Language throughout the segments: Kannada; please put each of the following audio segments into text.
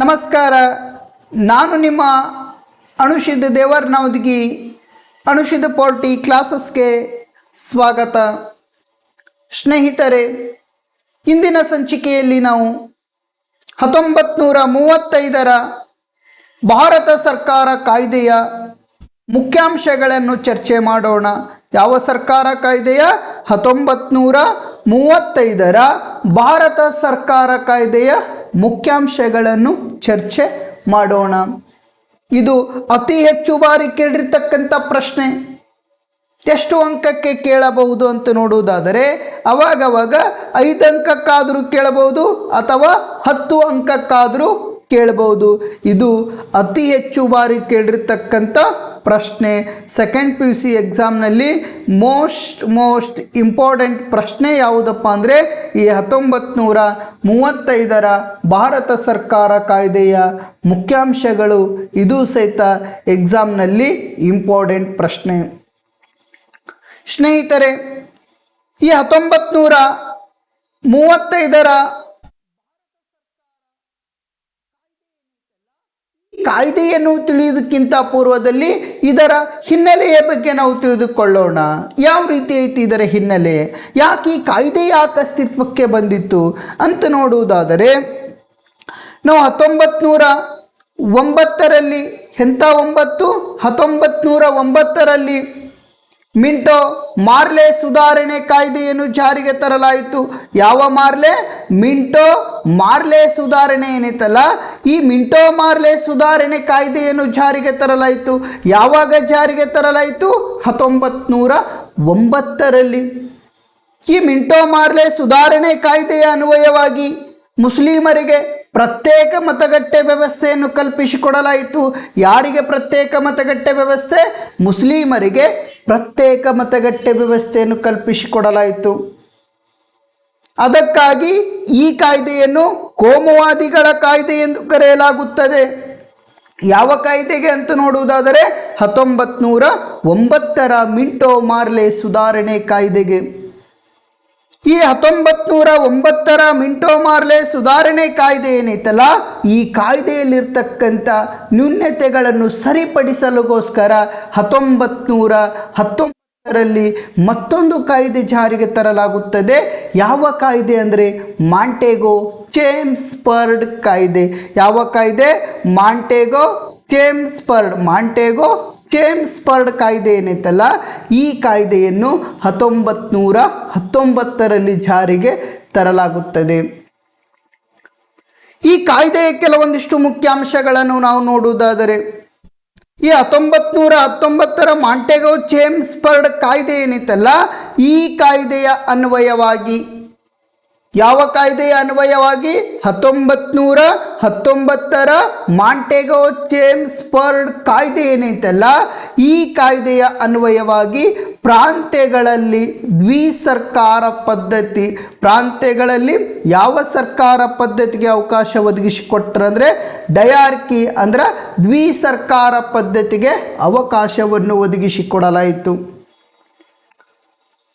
ನಮಸ್ಕಾರ. ನಾನು ನಿಮ್ಮ ಅನುಷಿದ್ ದೇವರ್ನವದಗಿ. ಅನುಷಿದ್ ಪೋಲ್ಟಿ ಕ್ಲಾಸಸ್ಗೆ ಸ್ವಾಗತ. ಸ್ನೇಹಿತರೆ, ಇಂದಿನ ಸಂಚಿಕೆಯಲ್ಲಿ ನಾವು 1935ರ ಭಾರತ ಸರ್ಕಾರ ಕಾಯ್ದೆಯ ಮುಖ್ಯಾಂಶಗಳನ್ನು ಚರ್ಚೆ ಮಾಡೋಣ. ಯಾವ ಸರ್ಕಾರ ಕಾಯ್ದೆಯ? 1935ರ ಭಾರತ ಸರ್ಕಾರ ಕಾಯ್ದೆಯ ಮುಖ್ಯಾಂಶಗಳನ್ನು ಚರ್ಚೆ ಮಾಡೋಣ. ಇದು ಅತಿ ಹೆಚ್ಚು ಬಾರಿ ಕೇಳಿರ್ತಕ್ಕಂಥ ಪ್ರಶ್ನೆ. ಎಷ್ಟು ಅಂಕಕ್ಕೆ ಕೇಳಬಹುದು ಅಂತ ನೋಡುವುದಾದರೆ ಅವಾಗವಾಗ 5 ಅಂಕಕ್ಕಾದರೂ ಕೇಳಬಹುದು ಅಥವಾ 10 ಅಂಕಕ್ಕಾದರೂ ಕೇಳಬಹುದು. ಇದು ಅತಿ ಹೆಚ್ಚು ಬಾರಿ ಕೇಳಿರ್ತಕ್ಕಂಥ ಪ್ರಶ್ನೆ. ಸೆಕೆಂಡ್ PUC ಎಕ್ಸಾಮ್ನಲ್ಲಿ ಮೋಸ್ಟ್ ಇಂಪಾರ್ಟೆಂಟ್ ಪ್ರಶ್ನೆ ಯಾವುದಪ್ಪ ಅಂದರೆ ಈ 1935ರ ಭಾರತ ಸರ್ಕಾರ ಕಾಯ್ದೆಯ ಮುಖ್ಯಾಂಶಗಳು. ಇದು ಸಹಿತ ಎಕ್ಸಾಮ್ನಲ್ಲಿ ಇಂಪಾರ್ಟೆಂಟ್ ಪ್ರಶ್ನೆ. ಸ್ನೇಹಿತರೆ, ಈ 1935ರ ಕಾಯ್ದೆಯನ್ನು ತಿಳಿಯುವುದಕ್ಕಿಂತ ಪೂರ್ವದಲ್ಲಿ ಇದರ ಹಿನ್ನೆಲೆಯ ಬಗ್ಗೆ ನಾವು ತಿಳಿದುಕೊಳ್ಳೋಣ. ಯಾವ ರೀತಿ ಐತಿ ಇದರ ಹಿನ್ನೆಲೆ, ಯಾಕೆ ಈ ಕಾಯ್ದೆ ಯಾಕೆ ಅಸ್ತಿತ್ವಕ್ಕೆ ಬಂದಿತ್ತು ಅಂತ ನೋಡುವುದಾದರೆ, ನಾವು 1909ರಲ್ಲಿ 1909ರಲ್ಲಿ ಮಿಂಟೋ ಮಾರ್ಲೆ ಸುಧಾರಣೆ ಕಾಯ್ದೆಯನ್ನು ಜಾರಿಗೆ ತರಲಾಯಿತು. ಯಾವ ಮಾರ್ಲೆ? ಮಿಂಟೋ ಮಾರ್ಲೆ ಸುಧಾರಣೆ ಏನೈತಲ್ಲ, ಈ ಮಿಂಟೋ ಮಾರ್ಲೆ ಸುಧಾರಣೆ ಕಾಯ್ದೆಯನ್ನು ಜಾರಿಗೆ ತರಲಾಯಿತು. ಯಾವಾಗ ಜಾರಿಗೆ ತರಲಾಯಿತು? 1909ರಲ್ಲಿ. ಈ ಮಿಂಟೋ ಮಾರ್ಲೆ ಸುಧಾರಣೆ ಕಾಯ್ದೆಯ ಅನ್ವಯವಾಗಿ ಮುಸ್ಲಿಮರಿಗೆ ಪ್ರತ್ಯೇಕ ಮತಗಟ್ಟೆ ವ್ಯವಸ್ಥೆಯನ್ನು ಕಲ್ಪಿಸಿಕೊಡಲಾಯಿತು. ಯಾರಿಗೆ ಪ್ರತ್ಯೇಕ ಮತಗಟ್ಟೆ ವ್ಯವಸ್ಥೆ? ಮುಸ್ಲಿಮರಿಗೆ ಪ್ರತ್ಯೇಕ ಮತಗಟ್ಟೆ ವ್ಯವಸ್ಥೆಯನ್ನು ಕಲ್ಪಿಸಿಕೊಡಲಾಯಿತು. ಅದಕ್ಕಾಗಿ ಈ ಕಾಯ್ದೆಯನ್ನು ಕೋಮುವಾದಿಗಳ ಕಾಯ್ದೆ ಎಂದು ಕರೆಯಲಾಗುತ್ತದೆ. ಯಾವ ಕಾಯ್ದೆಗೆ ಅಂತ ನೋಡುವುದಾದರೆ 1909ರ ಮಿಂಟೋ ಮಾರ್ಲೆ ಸುಧಾರಣೆ ಕಾಯ್ದೆಗೆ. ಈ 1909ರ ಮಿಂಟೋ ಮಾರ್ಲೆ ಸುಧಾರಣೆ ಕಾಯ್ದೆ ಏನೈತಲ್ಲ, ಈ ಕಾಯ್ದೆಯಲ್ಲಿರ್ತಕ್ಕಂಥ ನ್ಯೂನತೆಗಳನ್ನು ಸರಿಪಡಿಸಲುಗೋಸ್ಕರ 1919ರಲ್ಲಿ ಮತ್ತೊಂದು ಕಾಯ್ದೆ ಜಾರಿಗೆ ತರಲಾಗುತ್ತದೆ. ಯಾವ ಕಾಯ್ದೆ ಅಂದರೆ ಮಾಂಟೆಗೋ ಚೇಮ್ಸ್ಬರ್ಗ್ ಕಾಯ್ದೆ. ಯಾವ ಕಾಯ್ದೆ? ಮಾಂಟೆಗೋ ಚೇಮ್ಸ್ಬರ್ಗ್ ಕಾಯ್ದೆ ಏನೈತಲ್ಲ, ಈ ಕಾಯ್ದೆಯನ್ನು 1919ರಲ್ಲಿ ಜಾರಿಗೆ ತರಲಾಗುತ್ತದೆ. ಈ ಕಾಯ್ದೆಯ ಕೆಲವೊಂದಿಷ್ಟು ಮುಖ್ಯಾಂಶಗಳನ್ನು ನಾವು ನೋಡುವುದಾದರೆ, ಈ 1919ರ ಮಾಂಟೆಗೋ ಚೇಮ್ಸ್ಬರ್ಗ್ ಕಾಯ್ದೆ ಏನೈತಲ್ಲ, ಈ ಕಾಯ್ದೆಯ ಅನ್ವಯವಾಗಿ, ಯಾವ ಕಾಯ್ದೆಯ ಅನ್ವಯವಾಗಿ? 1919ರ ಮಾಂಟೆಗೋ ಚೇಮ್ಸ್ಬರ್ಗ್ ಕಾಯ್ದೆ ಏನೈತಲ್ಲ, ಈ ಕಾಯ್ದೆಯ ಅನ್ವಯವಾಗಿ ಪ್ರಾಂತ್ಯಗಳಲ್ಲಿ ದ್ವಿಸರ್ಕಾರ ಪದ್ಧತಿ, ಪ್ರಾಂತ್ಯಗಳಲ್ಲಿ ಯಾವ ಸರ್ಕಾರ ಪದ್ಧತಿಗೆ ಅವಕಾಶ ಒದಗಿಸಿಕೊಟ್ಟರಂದರೆ ಡಯಾರ್ಕಿ, ಅಂದ್ರೆ ದ್ವಿಸರ್ಕಾರ ಪದ್ಧತಿಗೆ ಅವಕಾಶವನ್ನು ಒದಗಿಸಿಕೊಡಲಾಯಿತು.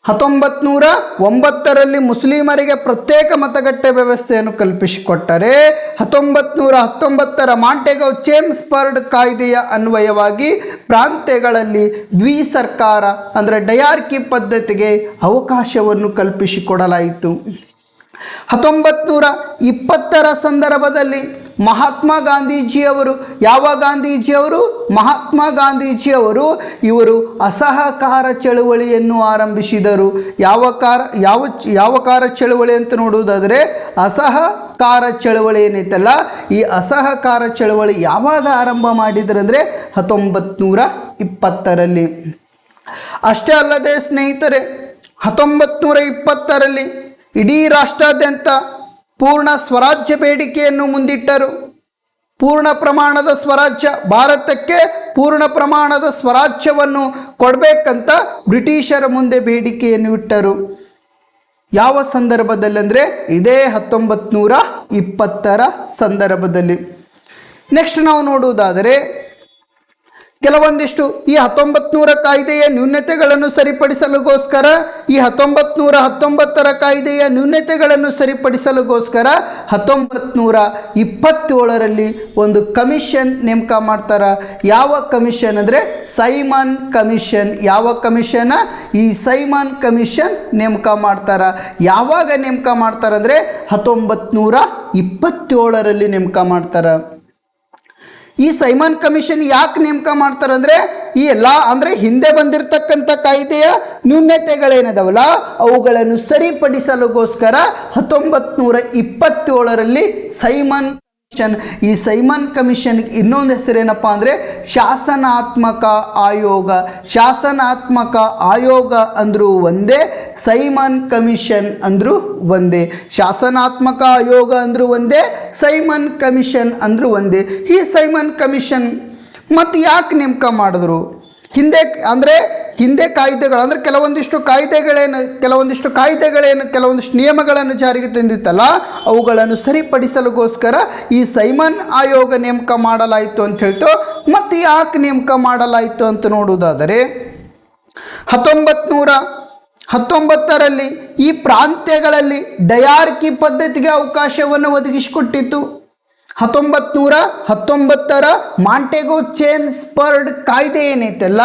1909ರಲ್ಲಿ ಮುಸ್ಲಿಮರಿಗೆ ಪ್ರತ್ಯೇಕ ಮತಗಟ್ಟೆ ವ್ಯವಸ್ಥೆಯನ್ನು ಕಲ್ಪಿಸಿಕೊಟ್ಟರೆ 1919ರ ಮಾಂಟೆಗೋ ಚೇಮ್ಸ್ಬರ್ಗ್ ಕಾಯ್ದೆಯ ಅನ್ವಯವಾಗಿ ಪ್ರಾಂತ್ಯಗಳಲ್ಲಿ ದ್ವಿಸರ್ಕಾರ ಅಂದರೆ ಡಯಾರ್ಕಿ ಪದ್ಧತಿಗೆ ಅವಕಾಶವನ್ನು ಕಲ್ಪಿಸಿಕೊಡಲಾಯಿತು. 1920ರ ಸಂದರ್ಭದಲ್ಲಿ ಮಹಾತ್ಮ ಗಾಂಧೀಜಿಯವರು, ಯಾವ ಗಾಂಧೀಜಿಯವರು? ಮಹಾತ್ಮ ಗಾಂಧೀಜಿಯವರು ಇವರು ಅಸಹಕಾರ ಚಳುವಳಿಯನ್ನು ಆರಂಭಿಸಿದರು. ಯಾವ ಕಾರ ಚಳುವಳಿ ಅಂತ ನೋಡುವುದಾದರೆ ಅಸಹಕಾರ ಚಳುವಳಿ ಏನೈತಲ್ಲ, ಈ ಅಸಹಕಾರ ಚಳುವಳಿ ಯಾವಾಗ ಆರಂಭ ಮಾಡಿದರಂದರೆ 1920ರಲ್ಲಿ. ಅಷ್ಟೇ ಅಲ್ಲದೆ ಸ್ನೇಹಿತರೆ, 1920ರಲ್ಲಿ ಇಡೀ ರಾಷ್ಟ್ರಾದ್ಯಂತ ಪೂರ್ಣ ಸ್ವರಾಜ್ಯ ಬೇಡಿಕೆಯನ್ನು ಮುಂದಿಟ್ಟರು. ಪೂರ್ಣ ಪ್ರಮಾಣದ ಸ್ವರಾಜ್ಯ, ಭಾರತಕ್ಕೆ ಪೂರ್ಣ ಪ್ರಮಾಣದ ಸ್ವರಾಜ್ಯವನ್ನು ಕೊಡಬೇಕಂತ ಬ್ರಿಟಿಷರ ಮುಂದೆ ಬೇಡಿಕೆಯನ್ನು ಇಟ್ಟರು. ಯಾವ ಸಂದರ್ಭದಲ್ಲಿ ಅಂದರೆ ಇದೇ 1920ರ ಸಂದರ್ಭದಲ್ಲಿ. ನೆಕ್ಸ್ಟ್ ನಾವು ನೋಡುವುದಾದರೆ ಕೆಲವೊಂದಿಷ್ಟು ಈ 1900 ಕಾಯ್ದೆಯ ನ್ಯೂನತೆಗಳನ್ನು ಸರಿಪಡಿಸಲುಗೋಸ್ಕರ ಈ 1919 ಕಾಯ್ದೆಯ ನ್ಯೂನತೆಗಳನ್ನು ಸರಿಪಡಿಸಲುಗೋಸ್ಕರ 1927ರಲ್ಲಿ ಒಂದು ಕಮಿಷನ್ ನೇಮಕ ಮಾಡ್ತಾರೆ. ಯಾವ ಕಮಿಷನ್ ಅಂದರೆ ಸೈಮನ್ ಕಮಿಷನ್. ಯಾವ ಕಮಿಷನ್? ಈ ಸೈಮನ್ ಕಮಿಷನ್ ನೇಮಕ ಮಾಡ್ತಾರೆ. ಯಾವಾಗ ನೇಮಕ ಮಾಡ್ತಾರೆ ಅಂದರೆ 1927ರಲ್ಲಿ ನೇಮಕ ಮಾಡ್ತಾರೆ. ಈ ಸೈಮನ್ ಕಮಿಷನ್ ಯಾಕೆ ನೇಮಕ ಮಾಡ್ತಾರೆ ಅಂದರೆ ಈ ಎಲ್ಲ ಅಂದರೆ ಹಿಂದೆ ಬಂದಿರತಕ್ಕಂಥ ಕಾಯ್ದೆಯ ನ್ಯೂನತೆಗಳೇನದವಲ್ಲ ಅವುಗಳನ್ನು ಸರಿಪಡಿಸಲುಗೋಸ್ಕರ 1927ರಲ್ಲಿ ಸೈಮನ್ ಕಮಿಷನ್. ಈ ಸೈಮನ್ ಕಮಿಷನ್ಗೆ ಇನ್ನೊಂದು ಹೆಸರೇನಪ್ಪ ಅಂದರೆ ಶಾಸನಾತ್ಮಕ ಆಯೋಗ. ಶಾಸನಾತ್ಮಕ ಆಯೋಗ ಅಂದರೂ ಒಂದೇ, ಸೈಮನ್ ಕಮಿಷನ್ ಅಂದರೂ ಒಂದೇ. ಶಾಸನಾತ್ಮಕ ಆಯೋಗ ಅಂದರೂ ಒಂದೇ, ಸೈಮನ್ ಕಮಿಷನ್ ಅಂದರೂ ಒಂದೇ. ಈ ಸೈಮನ್ ಕಮಿಷನ್ ಮತ್ತು ಯಾಕೆ ನೇಮಕ ಮಾಡಿದ್ರು? ಹಿಂದೆ ಕಾಯ್ದೆಗಳು ಅಂದರೆ ಕೆಲವೊಂದಿಷ್ಟು ನಿಯಮಗಳನ್ನು ಜಾರಿಗೆ ತಂದಿತ್ತಲ್ಲ ಅವುಗಳನ್ನು ಸರಿಪಡಿಸಲುಗೋಸ್ಕರ ಈ ಸೈಮನ್ ಆಯೋಗ ನೇಮಕ ಮಾಡಲಾಯಿತು ಅಂತ ಹೇಳ್ತು. ಮತ್ತು ಯಾಕೆ ನೇಮಕ ಮಾಡಲಾಯಿತು ಅಂತ ನೋಡುವುದಾದರೆ 1919ರಲ್ಲಿ ಈ ಪ್ರಾಂತ್ಯಗಳಲ್ಲಿ ಡಯಾರ್ಕಿ ಪದ್ಧತಿಗೆ ಅವಕಾಶವನ್ನು ಒದಗಿಸಿಕೊಟ್ಟಿತ್ತು. 1919ರ ಮಾಂಟೆಗೋ ಚೇಮ್ಸ್ಬರ್ಗ್ ಕಾಯ್ದೆ ಏನೈತಲ್ಲ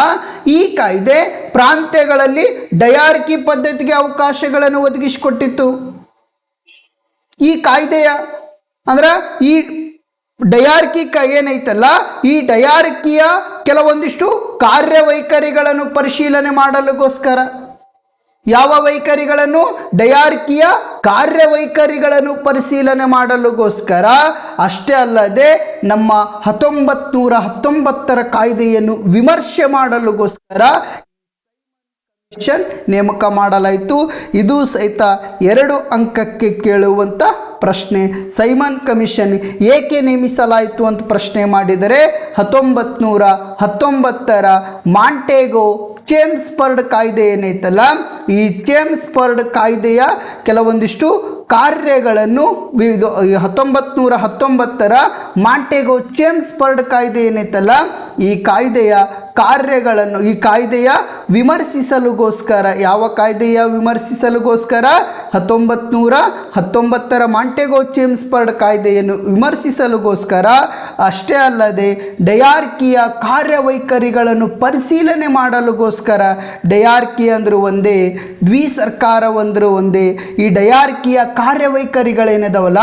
ಈ ಕಾಯ್ದೆ ಪ್ರಾಂತ್ಯಗಳಲ್ಲಿ ಡಯಾರ್ಕಿ ಪದ್ಧತಿಗೆ ಅವಕಾಶಗಳನ್ನು ಒದಗಿಸಿಕೊಟ್ಟಿತ್ತು. ಈ ಕಾಯ್ದೆಯ ಅಂದ್ರೆ ಈ ಡಯಾರ್ಕಿ ಏನೈತಲ್ಲ ಈ ಡಯಾರ್ಕಿಯ ಕೆಲವೊಂದಿಷ್ಟು ಕಾರ್ಯವೈಖರಿಗಳನ್ನು ಪರಿಶೀಲನೆ ಮಾಡಲುಗೋಸ್ಕರ ಯಾವ ವೈಖರಿಗಳನ್ನು? ಡಯಾರ್ಕಿಯ ಕಾರ್ಯವೈಖರಿಗಳನ್ನು ಪರಿಶೀಲನೆ ಮಾಡಲುಗೋಸ್ಕರ. ಅಷ್ಟೇ ಅಲ್ಲದೆ ನಮ್ಮ 1919ರ ಕಾಯ್ದೆಯನ್ನು ವಿಮರ್ಶೆ ಮಾಡಲುಗೋಸ್ಕರ ನೇಮಕ ಮಾಡಲಾಯಿತು. ಇದು ಸಹಿತ 2 ಅಂಕಕ್ಕೆ ಕೇಳುವಂಥ ಪ್ರಶ್ನೆ. ಸೈಮನ್ ಕಮಿಷನ್ ಏಕೆ ನೇಮಿಸಲಾಯಿತು ಅಂತ ಪ್ರಶ್ನೆ ಮಾಡಿದರೆ 1919ರ ಮಾಂಟೆಗೋ ಚೇಮ್ಸ್ಬರ್ಗ್ ಕಾಯ್ದೆ ಏನೈತಲ್ಲ ಈ ಚೇಮ್ಸ್ಬರ್ಗ್ ಕಾಯ್ದೆಯ ಕೆಲವೊಂದಿಷ್ಟು ಕಾರ್ಯಗಳನ್ನು 1919ರ ಮಾಂಟೆಗೋ ಚೇಮ್ಸ್ಬರ್ಗ್ ಕಾಯ್ದೆ ಏನೈತಲ್ಲ ಈ ಕಾಯ್ದೆಯ ಕಾರ್ಯಗಳನ್ನು ಈ ಕಾಯ್ದೆಯ ವಿಮರ್ಶಿಸಲುಗೋಸ್ಕರ ಯಾವ ಕಾಯ್ದೆಯ ವಿಮರ್ಶಿಸಲುಗೋಸ್ಕರ 1919ರ ಮಾಂಟೆಗೋ ಚೇಮ್ಸ್ಬರ್ಗ್ ಕಾಯ್ದೆಯನ್ನು ವಿಮರ್ಶಿಸಲುಗೋಸ್ಕರ. ಅಷ್ಟೇ ಅಲ್ಲದೆ ಡಯಾರ್ಕಿಯ ಕಾರ್ಯವೈಖರಿಗಳನ್ನು ಪರಿಶೀಲನೆ ಮಾಡಲುಗೋಸ್ಕರ. ಡಯಾರ್ಕಿ ಅಂದರೂ ಒಂದೇ, ದ್ವಿಸರ್ಕಾರ ಅಂದರೂ ಒಂದೇ. ಈ ಡಯಾರ್ಕಿಯ ಕಾರ್ಯವೈಖರಿಗಳೇನಿದಾವಲ್ಲ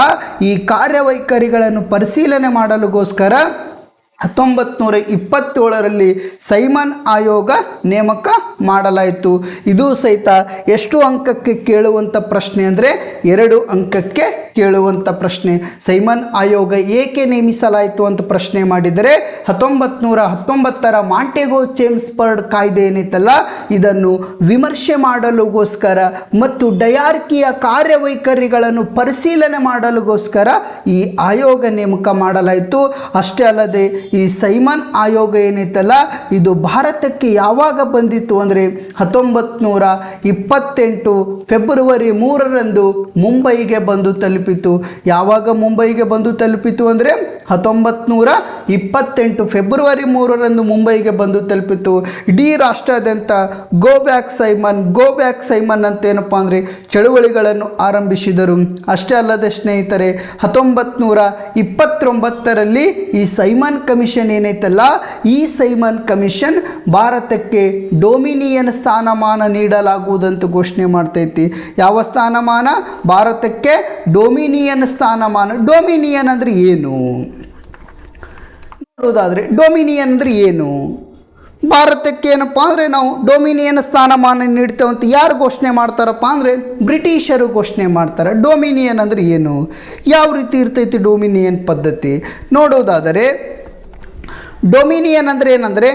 ಈ ಕಾರ್ಯವೈಖರಿಗಳನ್ನು ಪರಿಶೀಲನೆ ಮಾಡಲುಗೋಸ್ಕರ 1927ರಲ್ಲಿ ಸೈಮನ್ ಆಯೋಗ ನೇಮಕ ಮಾಡಲಾಯಿತು. ಇದು ಸಹಿತ ಎಷ್ಟು ಅಂಕಕ್ಕೆ ಕೇಳುವಂಥ ಪ್ರಶ್ನೆ ಅಂದರೆ 2 ಅಂಕಕ್ಕೆ ಕೇಳುವಂಥ ಪ್ರಶ್ನೆ. ಸೈಮನ್ ಆಯೋಗ ಏಕೆ ನೇಮಿಸಲಾಯಿತು ಅಂತ ಪ್ರಶ್ನೆ ಮಾಡಿದರೆ 1919ರ ಮಾಂಟೆಗೋ ಚೇಮ್ಸ್ಬರ್ಗ್ ಕಾಯ್ದೆ ಏನೈತಲ್ಲ ಇದನ್ನು ವಿಮರ್ಶೆ ಮಾಡಲುಗೋಸ್ಕರ ಮತ್ತು ಡಯಾರ್ಕಿಯ ಕಾರ್ಯವೈಖರಿಗಳನ್ನು ಪರಿಶೀಲನೆ ಮಾಡಲುಗೋಸ್ಕರ ಈ ಆಯೋಗ ನೇಮಕ ಮಾಡಲಾಯಿತು. ಅಷ್ಟೇ ಅಲ್ಲದೆ ಈ ಸೈಮನ್ ಆಯೋಗ ಏನೈತಲ್ಲ ಇದು ಭಾರತಕ್ಕೆ ಯಾವಾಗ ಬಂದಿತ್ತು ಅಂದರೆ 1928 ಫೆಬ್ರವರಿ 3ರಂದು ಮುಂಬೈಗೆ ಬಂದು ತಲುಪಿತು. ಯಾವಾಗ ಮುಂಬೈಗೆ ಬಂದು ತಲುಪಿತು ಅಂದರೆ 1928 ಫೆಬ್ರವರಿ 3ರಂದು ಮುಂಬೈಗೆ ಬಂದು ತಲುಪಿತು. ಇಡೀ ರಾಷ್ಟ್ರಾದ್ಯಂತ ಗೋ ಬ್ಯಾಕ್ ಸೈಮನ್ ಅಂತ ಏನಪ್ಪ ಅಂದರೆ ಚಳುವಳಿಗಳನ್ನು ಆರಂಭಿಸಿದರು. ಅಷ್ಟೇ ಅಲ್ಲದೆ ಸ್ನೇಹಿತರೆ 1929ರಲ್ಲಿ ಈ ಸೈಮನ್ ಕಮಿಷನ್ ಏನೈತಲ್ಲ ಈ ಸೈಮನ್ ಕಮಿಷನ್ ಭಾರತಕ್ಕೆ ಡೊಮಿನಿಯನ್ ಸ್ಥಾನಮಾನ ನೀಡಲಾಗುವುದಂತ ಘೋಷಣೆ ಮಾಡ್ತೈತಿ. ಯಾವ ಸ್ಥಾನಮಾನ? ಭಾರತಕ್ಕೆ ಡೊಮಿನಿಯನ್ ಸ್ಥಾನಮಾನ. ಡೊಮಿನಿಯನ್ ಅಂದರೆ ಏನು ನೋಡೋದಾದರೆ ಡೊಮಿನಿಯನ್ ಅಂದರೆ ಏನು? ಭಾರತಕ್ಕೆ ಏನಪ್ಪ ಅಂದರೆ ನಾವು ಡೊಮಿನಿಯನ್ ಸ್ಥಾನಮಾನ ನೀಡ್ತೇವೆ ಅಂತ ಯಾರು ಘೋಷಣೆ ಮಾಡ್ತಾರಪ್ಪ ಅಂದರೆ ಬ್ರಿಟಿಷರು ಘೋಷಣೆ ಮಾಡ್ತಾರೆ. ಡೊಮಿನಿಯನ್ ಅಂದರೆ ಏನು? ಯಾವ ರೀತಿ ಇರ್ತೈತಿ ಡೊಮಿನಿಯನ್ ಪದ್ಧತಿ ನೋಡೋದಾದರೆ ಡೊಮಿನಿಯನ್ ಅಂದರೆ ಏನಂದರೆ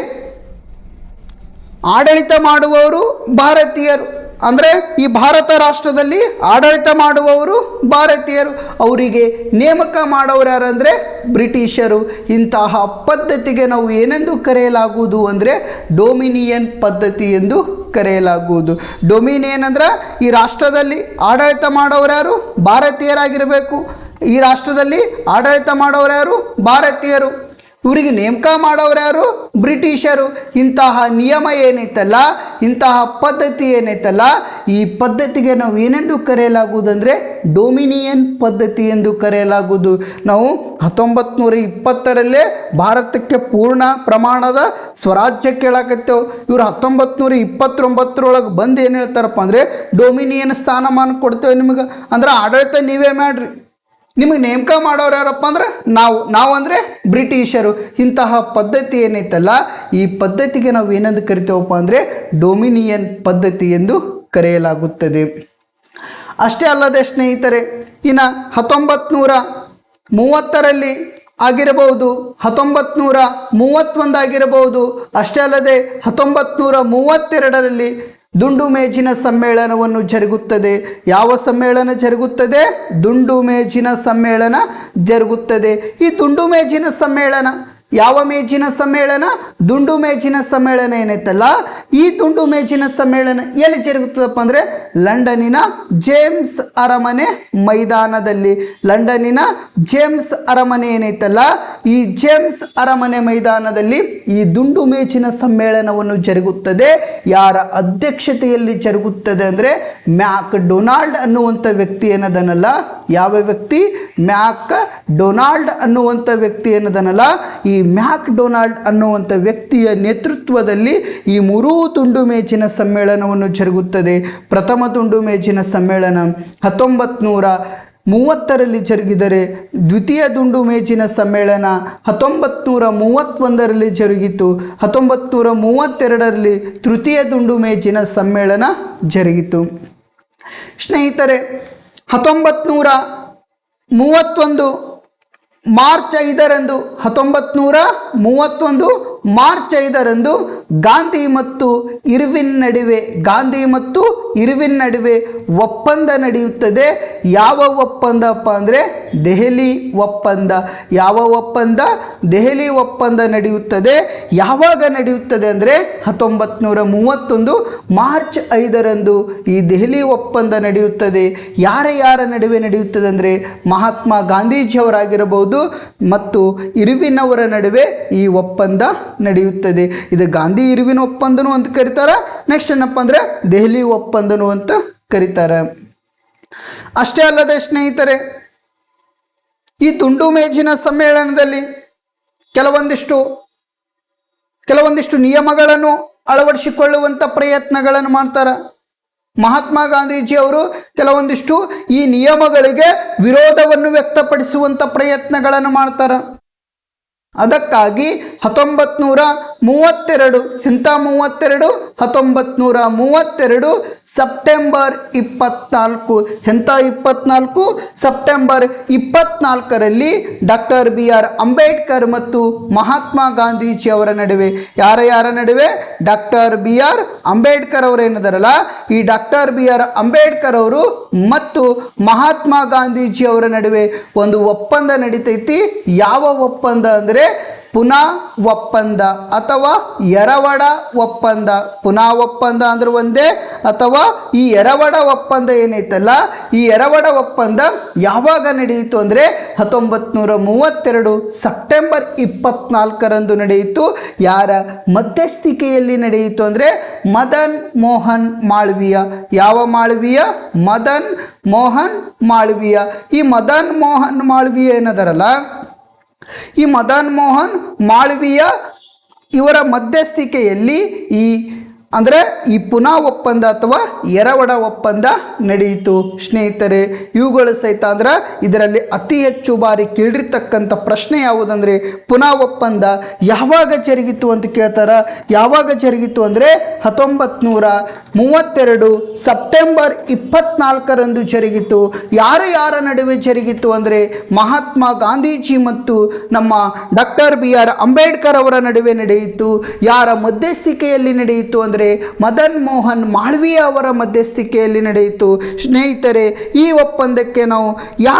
ಆಡಳಿತ ಮಾಡುವವರು ಭಾರತೀಯರು. ಅಂದರೆ ಈ ಭಾರತ ರಾಷ್ಟ್ರದಲ್ಲಿ ಆಡಳಿತ ಮಾಡುವವರು ಭಾರತೀಯರು, ಅವರಿಗೆ ನೇಮಕ ಮಾಡೋರು ಯಾರಂದರೆ ಬ್ರಿಟಿಷರು. ಇಂತಹ ಪದ್ಧತಿಗೆ ನಾವು ಏನೆಂದು ಕರೆಯಲಾಗುವುದು ಅಂದರೆ ಡೊಮಿನಿಯನ್ ಪದ್ಧತಿ ಎಂದು ಕರೆಯಲಾಗುವುದು. ಡೊಮಿನಿಯನ್ ಅಂದ್ರೆ ಈ ರಾಷ್ಟ್ರದಲ್ಲಿ ಆಡಳಿತ ಮಾಡೋರು ಯಾರು? ಭಾರತೀಯರಾಗಿರಬೇಕು. ಈ ರಾಷ್ಟ್ರದಲ್ಲಿ ಆಡಳಿತ ಮಾಡೋರು ಯಾರು? ಭಾರತೀಯರು. ಇವರಿಗೆ ನೇಮಕ ಮಾಡೋರು ಯಾರು? ಬ್ರಿಟಿಷರು. ಇಂತಹ ನಿಯಮ ಏನೈತಲ್ಲ, ಇಂತಹ ಪದ್ಧತಿ ಏನೈತಲ್ಲ, ಈ ಪದ್ಧತಿಗೆ ನಾವು ಏನೆಂದು ಕರೆಯಲಾಗುವುದಂದರೆ ಡೊಮಿನಿಯನ್ ಪದ್ಧತಿ ಎಂದು ಕರೆಯಲಾಗುವುದು. ನಾವು 1920ರಲ್ಲೇ ಭಾರತಕ್ಕೆ ಪೂರ್ಣ ಪ್ರಮಾಣದ ಸ್ವರಾಜ್ಯ ಕೇಳಾಕತ್ತೇವೆ. ಇವರು 1929ರೊಳಗೆ ಬಂದು ಏನು ಹೇಳ್ತಾರಪ್ಪ ಅಂದರೆ ಡೊಮಿನಿಯನ್ ಸ್ಥಾನಮಾನ ಕೊಡ್ತೇವೆ ನಿಮಗೆ, ಅಂದ್ರೆ ಆಡಳಿತ ನೀವೇ ಮಾಡ್ರಿ, ನಿಮಗೆ ನೇಮಕ ಮಾಡೋರು ಯಾರಪ್ಪ ಅಂದ್ರೆ ನಾವು ಅಂದರೆ ಬ್ರಿಟಿಷರು. ಇಂತಹ ಪದ್ಧತಿ ಏನೈತಲ್ಲ, ಈ ಪದ್ಧತಿಗೆ ನಾವು ಏನಂದು ಕರಿತೇವಪ್ಪ ಅಂದರೆ ಡೊಮಿನಿಯನ್ ಪದ್ಧತಿ ಎಂದು ಕರೆಯಲಾಗುತ್ತದೆ. ಅಷ್ಟೇ ಅಲ್ಲದೆ ಸ್ನೇಹಿತರೆ, ಇನ್ನು 1930ರಲ್ಲಿ ಆಗಿರಬಹುದು, 1931 ಆಗಿರಬಹುದು. ಅಷ್ಟೇ ಅಲ್ಲದೆ 1932ರಲ್ಲಿ ದುಂಡು ಮೇಜಿನ ಸಮ್ಮೇಳನವನ್ನು ಜರುಗುತ್ತದೆ. ಯಾವ ಸಮ್ಮೇಳನ ಜರುಗುತ್ತದೆ? ದುಂಡು ಮೇಜಿನ ಸಮ್ಮೇಳನ ಜರುಗುತ್ತದೆ. ಈ ದುಂಡು ಮೇಜಿನ ಸಮ್ಮೇಳನ ಯಾವ ಮೇಜಿನ ಸಮ್ಮೇಳನ? ದುಂಡು ಮೇಜಿನ ಸಮ್ಮೇಳನ ಏನೈತಲ್ಲ, ಈ ದುಂಡು ಮೇಜಿನ ಸಮ್ಮೇಳನ ಎಲ್ಲಿ ಜರುಗುತ್ತದಪ್ಪ ಅಂದರೆ ಲಂಡನ್ನಿನ ಜೇಮ್ಸ್ ಅರಮನೆ ಮೈದಾನದಲ್ಲಿ. ಲಂಡನ್ನಿನ ಜೇಮ್ಸ್ ಅರಮನೆ ಏನೈತಲ್ಲ, ಈ ಜೇಮ್ಸ್ ಅರಮನೆ ಮೈದಾನದಲ್ಲಿ ಈ ದುಂಡು ಮೇಜಿನ ಸಮ್ಮೇಳನವನ್ನು ಜರುಗುತ್ತದೆ. ಯಾರ ಅಧ್ಯಕ್ಷತೆಯಲ್ಲಿ ಜರುಗುತ್ತದೆ ಅಂದರೆ ಮ್ಯಾಕ್ ಡೊನಾಲ್ಡ್ ಅನ್ನುವಂಥ ವ್ಯಕ್ತಿ ಏನದನಲ್ಲ, ಯಾವ ವ್ಯಕ್ತಿ? ಮ್ಯಾಕ್ ಡೊನಾಲ್ಡ್ ಅನ್ನುವಂಥ ವ್ಯಕ್ತಿ ಏನದನಲ್ಲ, ಈ ಮ್ಯಾಕ್ ಡೊನಾಲ್ಡ್ ಅನ್ನುವಂಥ ವ್ಯಕ್ತಿಯ ನೇತೃತ್ವದಲ್ಲಿ ಈ ಮೂರೂ ದುಂಡು ಮೇಜಿನ ಸಮ್ಮೇಳನವನ್ನು ಜರುಗುತ್ತದೆ. ಪ್ರಥಮ ದುಂಡು ಮೇಜಿನ ಸಮ್ಮೇಳನ 1930ರಲ್ಲಿ ಜರುಗಿದರೆ, ದ್ವಿತೀಯ ದುಂಡು ಮೇಜಿನ ಸಮ್ಮೇಳನ 1931ರಲ್ಲಿ ಜರುಗಿತು. 1932ರಲ್ಲಿ ತೃತೀಯ ದುಂಡು ಮೇಜಿನ ಸಮ್ಮೇಳನ ಜರುಗಿತು. ಸ್ನೇಹಿತರೆ, 1931 ಮಾರ್ಚ್ 5ರಂದು 1931 ಮಾರ್ಚ್ 5ರಂದು ಗಾಂಧಿ ಮತ್ತು ಇರ್ವಿನ್ ನಡುವೆ ಒಪ್ಪಂದ ನಡೆಯುತ್ತದೆ. ಯಾವ ಒಪ್ಪಂದಪ್ಪ ಅಂದರೆ ದೆಹಲಿ ಒಪ್ಪಂದ. ಯಾವ ಒಪ್ಪಂದ? ದೆಹಲಿ ಒಪ್ಪಂದ ನಡೆಯುತ್ತದೆ. ಯಾವಾಗ ನಡೆಯುತ್ತದೆ ಅಂದರೆ 1931 ಮಾರ್ಚ್ 5ರಂದು ಈ ದೆಹಲಿ ಒಪ್ಪಂದ ನಡೆಯುತ್ತದೆ. ಯಾರ ನಡುವೆ ನಡೆಯುತ್ತದೆ ಅಂದರೆ ಮಹಾತ್ಮ ಗಾಂಧೀಜಿಯವರಾಗಿರಬಹುದು ಮತ್ತು ಇರ್ವಿನ್ ಅವರ ನಡುವೆ ಈ ಒಪ್ಪಂದ ನಡೆಯುತ್ತದೆ. ಇದು ಗಾಂಧಿ ಇರ್ವಿನ್ ಒಪ್ಪಂದನು ಅಂತ ಕರೀತಾರೆ. ನೆಕ್ಸ್ಟ್ ಏನಪ್ಪ ಅಂದರೆ ದೆಹಲಿ ಒಪ್ಪಂದನು ಅಂತ ಕರೀತಾರೆ. ಅಷ್ಟೇ ಅಲ್ಲದೆ ಸ್ನೇಹಿತರೆ, ಈ ದುಂಡು ಮೇಜಿನ ಸಮ್ಮೇಳನದಲ್ಲಿ ಕೆಲವೊಂದಿಷ್ಟು ನಿಯಮಗಳನ್ನು ಅಳವಡಿಸಿಕೊಳ್ಳುವಂಥ ಪ್ರಯತ್ನಗಳನ್ನು ಮಾಡ್ತಾರೆ. ಮಹಾತ್ಮ ಗಾಂಧೀಜಿಯವರು ಕೆಲವೊಂದಿಷ್ಟು ಈ ನಿಯಮಗಳಿಗೆ ವಿರೋಧವನ್ನು ವ್ಯಕ್ತಪಡಿಸುವಂಥ ಪ್ರಯತ್ನಗಳನ್ನು ಮಾಡ್ತಾರೆ. ಅದಕ್ಕಾಗಿ 1932 ಎಂಥ 1932 ಸೆಪ್ಟೆಂಬರ್ 24 ಎಂಥ 24 ಸೆಪ್ಟೆಂಬರ್ 24ರಲ್ಲಿ ಡಾಕ್ಟರ್ BR ಅಂಬೇಡ್ಕರ್ ಮತ್ತು ಮಹಾತ್ಮ ಗಾಂಧೀಜಿ ಅವರ ನಡುವೆ ಯಾರ ನಡುವೆ? ಡಾಕ್ಟರ್ BR ಅಂಬೇಡ್ಕರ್ ಅವರು ಏನದಾರಲ್ಲ, ಈ ಡಾಕ್ಟರ್ BR ಅಂಬೇಡ್ಕರ್ ಅವರು ಮತ್ತು ಮಹಾತ್ಮ ಗಾಂಧೀಜಿ ಅವರ ನಡುವೆ ಒಂದು ಒಪ್ಪಂದ ನಡೀತೈತಿ. ಯಾವ ಒಪ್ಪಂದ ಅಂದರೆ ಪುನಾ ಒಪ್ಪಂದ ಅಥವಾ ಎರವಡ ಒಪ್ಪಂದ. ಪುನಾ ಒಪ್ಪಂದ ಅಂದ್ರೆ ಒಂದೇ, ಅಥವಾ ಈ ಎರವಡ ಒಪ್ಪಂದ ಏನೈತಲ್ಲ, ಈ ಎರವಡ ಒಪ್ಪಂದ ಯಾವಾಗ ನಡೆಯಿತು ಅಂದರೆ 1932 ಸೆಪ್ಟೆಂಬರ್ 24ರಂದು ನಡೆಯಿತು. ಯಾರ ಮಧ್ಯಸ್ಥಿಕೆಯಲ್ಲಿ ನಡೆಯಿತು ಅಂದರೆ ಮದನ್ ಮೋಹನ್ ಮಾಳವೀಯ. ಯಾವ ಮಾಳವೀಯ? ಮದನ್ ಮೋಹನ್ ಮಾಳವೀಯ. ಈ ಮದನ್ ಮೋಹನ್ ಮಾಳವೀಯ ಏನದರಲ್ಲ, ಈ ಮದನ್ ಮೋಹನ್ ಮಾಳವೀಯ ಇವರ ಮಧ್ಯಸ್ಥಿಕೆಯಲ್ಲಿ ಈ ಪುನಾ ಒಪ್ಪಂದ ಅಥವಾ ಎರವಡ ಒಪ್ಪಂದ ನಡೆಯಿತು. ಸ್ನೇಹಿತರೆ, ಇವುಗಳು ಸಹಿತ ಅಂದ್ರೆ ಇದರಲ್ಲಿ ಅತಿ ಹೆಚ್ಚು ಬಾರಿ ಕೇಳಿರ್ತಕ್ಕಂಥ ಪ್ರಶ್ನೆ ಯಾವುದಂದರೆ ಪುನಾ ಒಪ್ಪಂದ ಯಾವಾಗ ಜರುಗಿತು ಅಂತ ಕೇಳ್ತಾರೆ. ಯಾವಾಗ ಜರುಗಿತು ಅಂದರೆ 1932 ಸೆಪ್ಟೆಂಬರ್ 24ರಂದು ಜರುಗಿತು. ಯಾರ ನಡುವೆ ಜರುಗಿತು ಅಂದರೆ ಮಹಾತ್ಮ ಗಾಂಧೀಜಿ ಮತ್ತು ನಮ್ಮ ಡಾಕ್ಟರ್ BR ಅಂಬೇಡ್ಕರ್ ಅವರ ನಡುವೆ ನಡೆಯಿತು. ಯಾರ ಮಧ್ಯಸ್ಥಿಕೆಯಲ್ಲಿ ನಡೆಯಿತು ಅಂದರೆ ಮದನ್ ಮೋಹನ್ ಮಾಳವೀಯ ಅವರ ಮಧ್ಯಸ್ಥಿಕೆಯಲ್ಲಿ ನಡೆಯಿತು. ಸ್ನೇಹಿತರೆ, ಈ ಒಪ್ಪಂದಕ್ಕೆ ನಾವು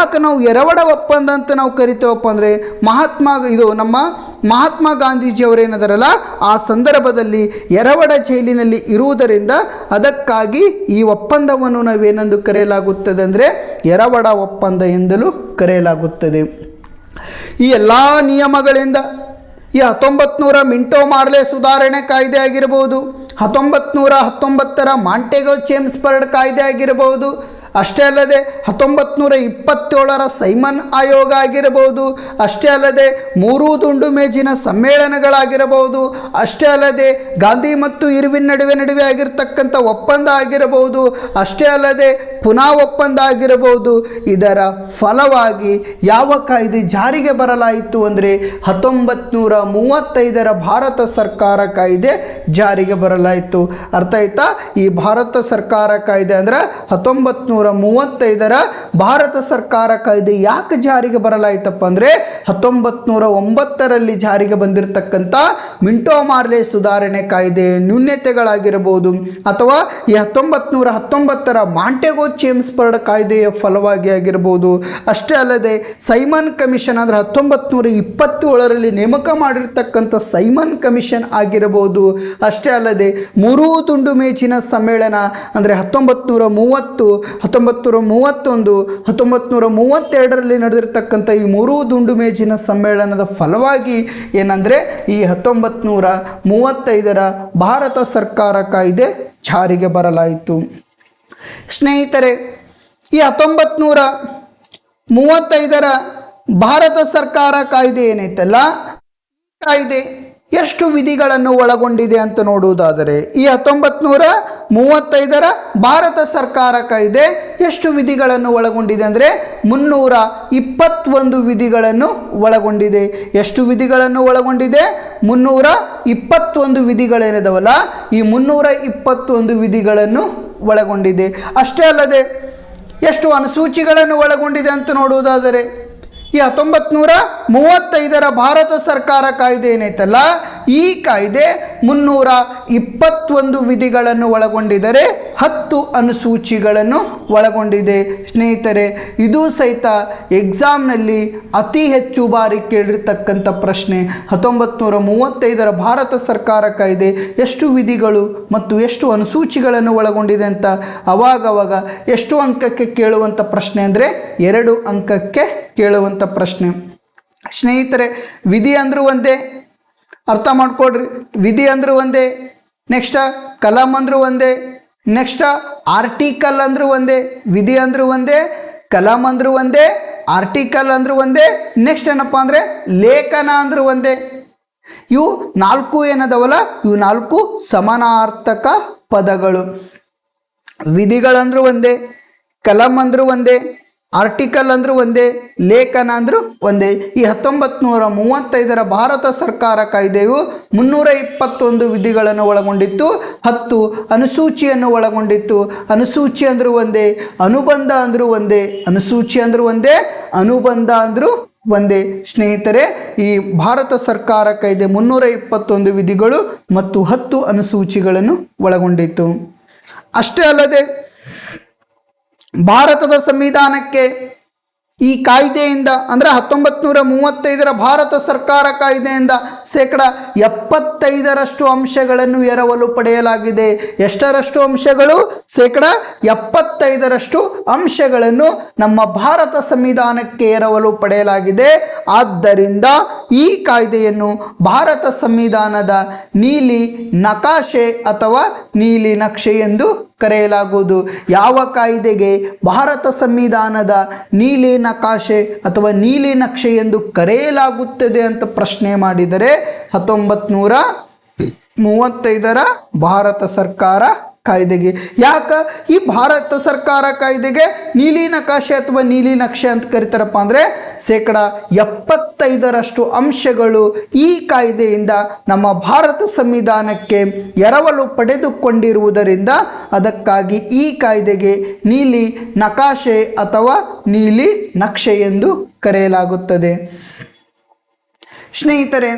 ಎರವಡ ಒಪ್ಪಂದ ಅಂತ ನಾವು ಕರಿತೇವಪ್ಪ ಅಂದರೆ ನಮ್ಮ ಮಹಾತ್ಮ ಗಾಂಧೀಜಿ ಅವರೇನದರಲ್ಲ ಆ ಸಂದರ್ಭದಲ್ಲಿ ಎರವಡ ಜೈಲಿನಲ್ಲಿ ಇರುವುದರಿಂದ ಅದಕ್ಕಾಗಿ ಈ ಒಪ್ಪಂದವನ್ನು ನಾವೇನೆಂದು ಕರೆಯಲಾಗುತ್ತದೆ ಅಂದರೆ ಎರವಡ ಒಪ್ಪಂದ ಎಂದಲೂ ಕರೆಯಲಾಗುತ್ತದೆ. ಈ ಎಲ್ಲ ನಿಯಮಗಳಿಂದ ಈ 1900 ಮಿಂಟೋ ಮಾರ್ಲೆ ಸುಧಾರಣೆ ಕಾಯ್ದೆ ಆಗಿರಬಹುದು, 1919ರ ಮಾಂಟೆಗೋ ಚೇಮ್ಸ್ಬರ್ಗ್ ಕಾಯ್ದೆ ಆಗಿರಬಹುದು, ಅಷ್ಟೇ ಅಲ್ಲದೆ 1927ರ ಸೈಮನ್ ಆಯೋಗ ಆಗಿರಬಹುದು, ಅಷ್ಟೇ ಅಲ್ಲದೆ 3 ದುಂಡು ಮೇಜಿನ ಸಮ್ಮೇಳನಗಳಾಗಿರಬಹುದು, ಅಷ್ಟೇ ಅಲ್ಲದೆ ಗಾಂಧಿ ಮತ್ತು ಇರ್ವಿನ್ ನಡುವೆ ಆಗಿರ್ತಕ್ಕಂಥ ಒಪ್ಪಂದ ಆಗಿರಬಹುದು, ಅಷ್ಟೇ ಅಲ್ಲದೆ ಪುನಾ ಒಪ್ಪಂದ ಆಗಿರಬಹುದು. ಇದರ ಫಲವಾಗಿ ಯಾವ ಕಾಯ್ದೆ ಜಾರಿಗೆ ಬರಲಾಯಿತು ಅಂದರೆ 1935ರ ಭಾರತ ಸರ್ಕಾರ ಕಾಯ್ದೆ ಜಾರಿಗೆ ಬರಲಾಯಿತು. ಅರ್ಥ ಆಯ್ತಾ? ಈ ಭಾರತ ಸರ್ಕಾರ ಕಾಯ್ದೆ ಅಂದರೆ 1935ರ ಭಾರತ ಸರ್ಕಾರ ಕಾಯ್ದೆ ಯಾಕೆ ಜಾರಿಗೆ ಬರಲಾಯಿತಪ್ಪ ಅಂದರೆ 1909ರಲ್ಲಿ ಜಾರಿಗೆ ಬಂದಿರತಕ್ಕಂಥ ಮಿಂಟೋ ಮಾರ್ಲೆ ಸುಧಾರಣೆ ಕಾಯ್ದೆ ನ್ಯೂನತೆಗಳಾಗಿರಬಹುದು, ಅಥವಾ ಈ 1919ರ ಮಾಂಟೆಗೋ ಚೇಮ್ಸ್ಬರ್ಗ್ ಕಾಯ್ದೆಯ ಫಲವಾಗಿ ಆಗಿರಬಹುದು. ಅಷ್ಟೇ ಅಲ್ಲದೆ ಸೈಮನ್ ಕಮಿಷನ್ ಅಂದರೆ 1927ರಲ್ಲಿ ನೇಮಕ ಮಾಡಿರ್ತಕ್ಕಂಥ ಸೈಮನ್ ಕಮಿಷನ್ ಆಗಿರಬಹುದು. ಅಷ್ಟೇ ಅಲ್ಲದೆ 3 ದುಂಡು ಮೇಜಿನ ಸಮ್ಮೇಳನ ಅಂದರೆ 1930, 1931, 1932ರಲ್ಲಿ ನಡೆದಿರ್ತಕ್ಕಂಥ ಈ 3 ದುಂಡು ಮೇಜಿನ ಸಮ್ಮೇಳನದ ಫಲವಾಗಿ ಏನಂದರೆ ಈ 1935ರ ಭಾರತ ಸರ್ಕಾರ ಕಾಯ್ದೆ ಜಾರಿಗೆ ಬರಲಾಯಿತು. ಸ್ನೇಹಿತರೆ, ಈ 1935ರ ಭಾರತ ಸರ್ಕಾರ ಕಾಯ್ದೆ ಏನೈತಲ್ಲ, ಕಾಯ್ದೆ ಎಷ್ಟು ವಿಧಿಗಳನ್ನು ಒಳಗೊಂಡಿದೆ ಅಂತ ನೋಡುವುದಾದರೆ ಈ 1935ರ ಭಾರತ ಸರ್ಕಾರ ಕಾಯ್ದೆ ಎಷ್ಟು ವಿಧಿಗಳನ್ನು ಒಳಗೊಂಡಿದೆ ಅಂದರೆ 321 ವಿಧಿಗಳನ್ನು ಒಳಗೊಂಡಿದೆ. ಎಷ್ಟು ವಿಧಿಗಳನ್ನು ಒಳಗೊಂಡಿದೆ? 321 ವಿಧಿಗಳೇನಿದಾವಲ್ಲ, ಈ 321 ವಿಧಿಗಳನ್ನು ಒಳಗೊಂಡಿದೆ. ಅಷ್ಟೇ ಅಲ್ಲದೆ ಎಷ್ಟು ಅನುಸೂಚಿಗಳನ್ನು ಒಳಗೊಂಡಿದೆ ಅಂತ ನೋಡುವುದಾದರೆ ಈ 1935ರ ಭಾರತ ಸರ್ಕಾರ ಕಾಯ್ದೆ ಏನೈತಲ್ಲ, ಈ ಕಾಯ್ದೆ 321 ವಿಧಿಗಳನ್ನು ಒಳಗೊಂಡಿದ್ದರೆ 10 ಅನುಸೂಚಿಗಳನ್ನು ಒಳಗೊಂಡಿದೆ. ಸ್ನೇಹಿತರೆ, ಇದು ಸಹಿತ ಎಕ್ಸಾಮ್ನಲ್ಲಿ ಅತಿ ಹೆಚ್ಚು ಬಾರಿ ಕೇಳಿರ್ತಕ್ಕಂಥ ಪ್ರಶ್ನೆ. 1935ರ ಭಾರತ ಸರ್ಕಾರ ಕಾಯ್ದೆ ಎಷ್ಟು ವಿಧಿಗಳು ಮತ್ತು ಎಷ್ಟು ಅನುಸೂಚಿಗಳನ್ನು ಒಳಗೊಂಡಿದೆ ಅಂತ ಅವಾಗವಾಗ ಎಷ್ಟು ಅಂಕಕ್ಕೆ ಕೇಳುವಂಥ ಪ್ರಶ್ನೆ ಅಂದರೆ 2 ಅಂಕಕ್ಕೆ ಕೇಳುವಂಥ ಪ್ರಶ್ನೆ. ಸ್ನೇಹಿತರೆ, ವಿಧಿ ಅಂದರೂ ಒಂದೇ, ಅರ್ಥ ಮಾಡ್ಕೊಡ್ರಿ. ವಿಧಿ ಅಂದರೂ ಒಂದೇ, ನೆಕ್ಸ್ಟ್ ಕಲಂ ಅಂದರೂ ಒಂದೇ, ನೆಕ್ಸ್ಟ್ ಆರ್ಟಿಕಲ್ ಅಂದರೂ ಒಂದೇ. ವಿಧಿ ಅಂದರೂ ಒಂದೇ, ಕಲಂ ಅಂದರೂ ಒಂದೇ, ಆರ್ಟಿಕಲ್ ಅಂದರೂ ಒಂದೇ, ನೆಕ್ಸ್ಟ್ ಏನಪ್ಪ ಅಂದರೆ ಲೇಖನ ಅಂದರೂ ಒಂದೇ. ಇವು 4 ಏನದವಲ್ಲ, ಇವು 4 ಸಮಾನಾರ್ಥಕ ಪದಗಳು. ವಿಧಿಗಳಂದ್ರೂ ಒಂದೇ, ಕಲಂ ಅಂದರೂ ಒಂದೇ, ಆರ್ಟಿಕಲ್ ಅಂದರೂ ಒಂದೇ, ಲೇಖನ ಅಂದರೂ ಒಂದೇ. ಈ 1935ರ ಭಾರತ ಸರ್ಕಾರ ಕಾಯ್ದೆಯು 321 ವಿಧಿಗಳನ್ನು ಒಳಗೊಂಡಿತ್ತು, 10 ಅನುಸೂಚಿಯನ್ನು ಒಳಗೊಂಡಿತ್ತು. ಅನುಸೂಚಿ ಅಂದರೂ ಒಂದೇ, ಅನುಬಂಧ ಅಂದರೂ ಒಂದೇ. ಅನುಸೂಚಿ ಅಂದರೂ ಒಂದೇ, ಅನುಬಂಧ ಅಂದರೂ ಒಂದೇ. ಸ್ನೇಹಿತರೆ, ಈ ಭಾರತ ಸರ್ಕಾರ ಕಾಯ್ದೆ 321 ವಿಧಿಗಳು ಮತ್ತು 10 ಅನುಸೂಚಿಗಳನ್ನು ಒಳಗೊಂಡಿತ್ತು. ಅಷ್ಟೇ ಅಲ್ಲದೆ ಭಾರತದ ಸಂವಿಧಾನಕ್ಕೆ ಈ ಕಾಯ್ದೆಯಿಂದ ಅಂದರೆ 1935ರ ಭಾರತ ಸರ್ಕಾರ ಕಾಯ್ದೆಯಿಂದ 75% ಅಂಶಗಳನ್ನು ಎರವಲು ಪಡೆಯಲಾಗಿದೆ. ಎಷ್ಟರಷ್ಟು ಅಂಶಗಳು? 75% ಅಂಶಗಳನ್ನು ನಮ್ಮ ಭಾರತ ಸಂವಿಧಾನಕ್ಕೆ ಎರವಲು ಪಡೆಯಲಾಗಿದೆ. ಆದ್ದರಿಂದ ಈ ಕಾಯ್ದೆಯನ್ನು ಭಾರತ ಸಂವಿಧಾನದ ನೀಲಿ ನಕಾಶೆ ಅಥವಾ ನೀಲಿ ನಕ್ಷೆ ಎಂದು ಕರೆಯಲಾಗುವುದು. ಯಾವ ಕಾಯ್ದೆಗೆ ಭಾರತ ಸಂವಿಧಾನದ ನೀಲಿ ನಕಾಶೆ ಅಥವಾ ನೀಲಿ ನಕ್ಷೆ ಎಂದು ಕರೆಯಲಾಗುತ್ತದೆ ಅಂತ ಪ್ರಶ್ನೆ ಮಾಡಿದರೆ 1935ರ ಭಾರತ ಸರ್ಕಾರ ಕಾಯ್ದೆಗೆ. ಯಾಕೆ ಈ ಭಾರತ ಸರ್ಕಾರ ಕಾಯ್ದೆಗೆ ನೀಲಿ ನಕಾಶೆ ಅಥವಾ ನೀಲಿ ನಕ್ಷೆ ಅಂತ ಕರೀತಾರಪ್ಪ ಅಂದರೆ 75% ಅಂಶಗಳು ಈ ಕಾಯ್ದೆಯಿಂದ ನಮ್ಮ ಭಾರತ ಸಂವಿಧಾನಕ್ಕೆ ಎರವಲು ಪಡೆದುಕೊಂಡಿರುವುದರಿಂದ ಅದಕ್ಕಾಗಿ ಈ ಕಾಯ್ದೆಗೆ ನೀಲಿ ನಕಾಶೆ ಅಥವಾ ನೀಲಿ ನಕ್ಷೆ ಎಂದು ಕರೆಯಲಾಗುತ್ತದೆ. ಸ್ನೇಹಿತರೆ,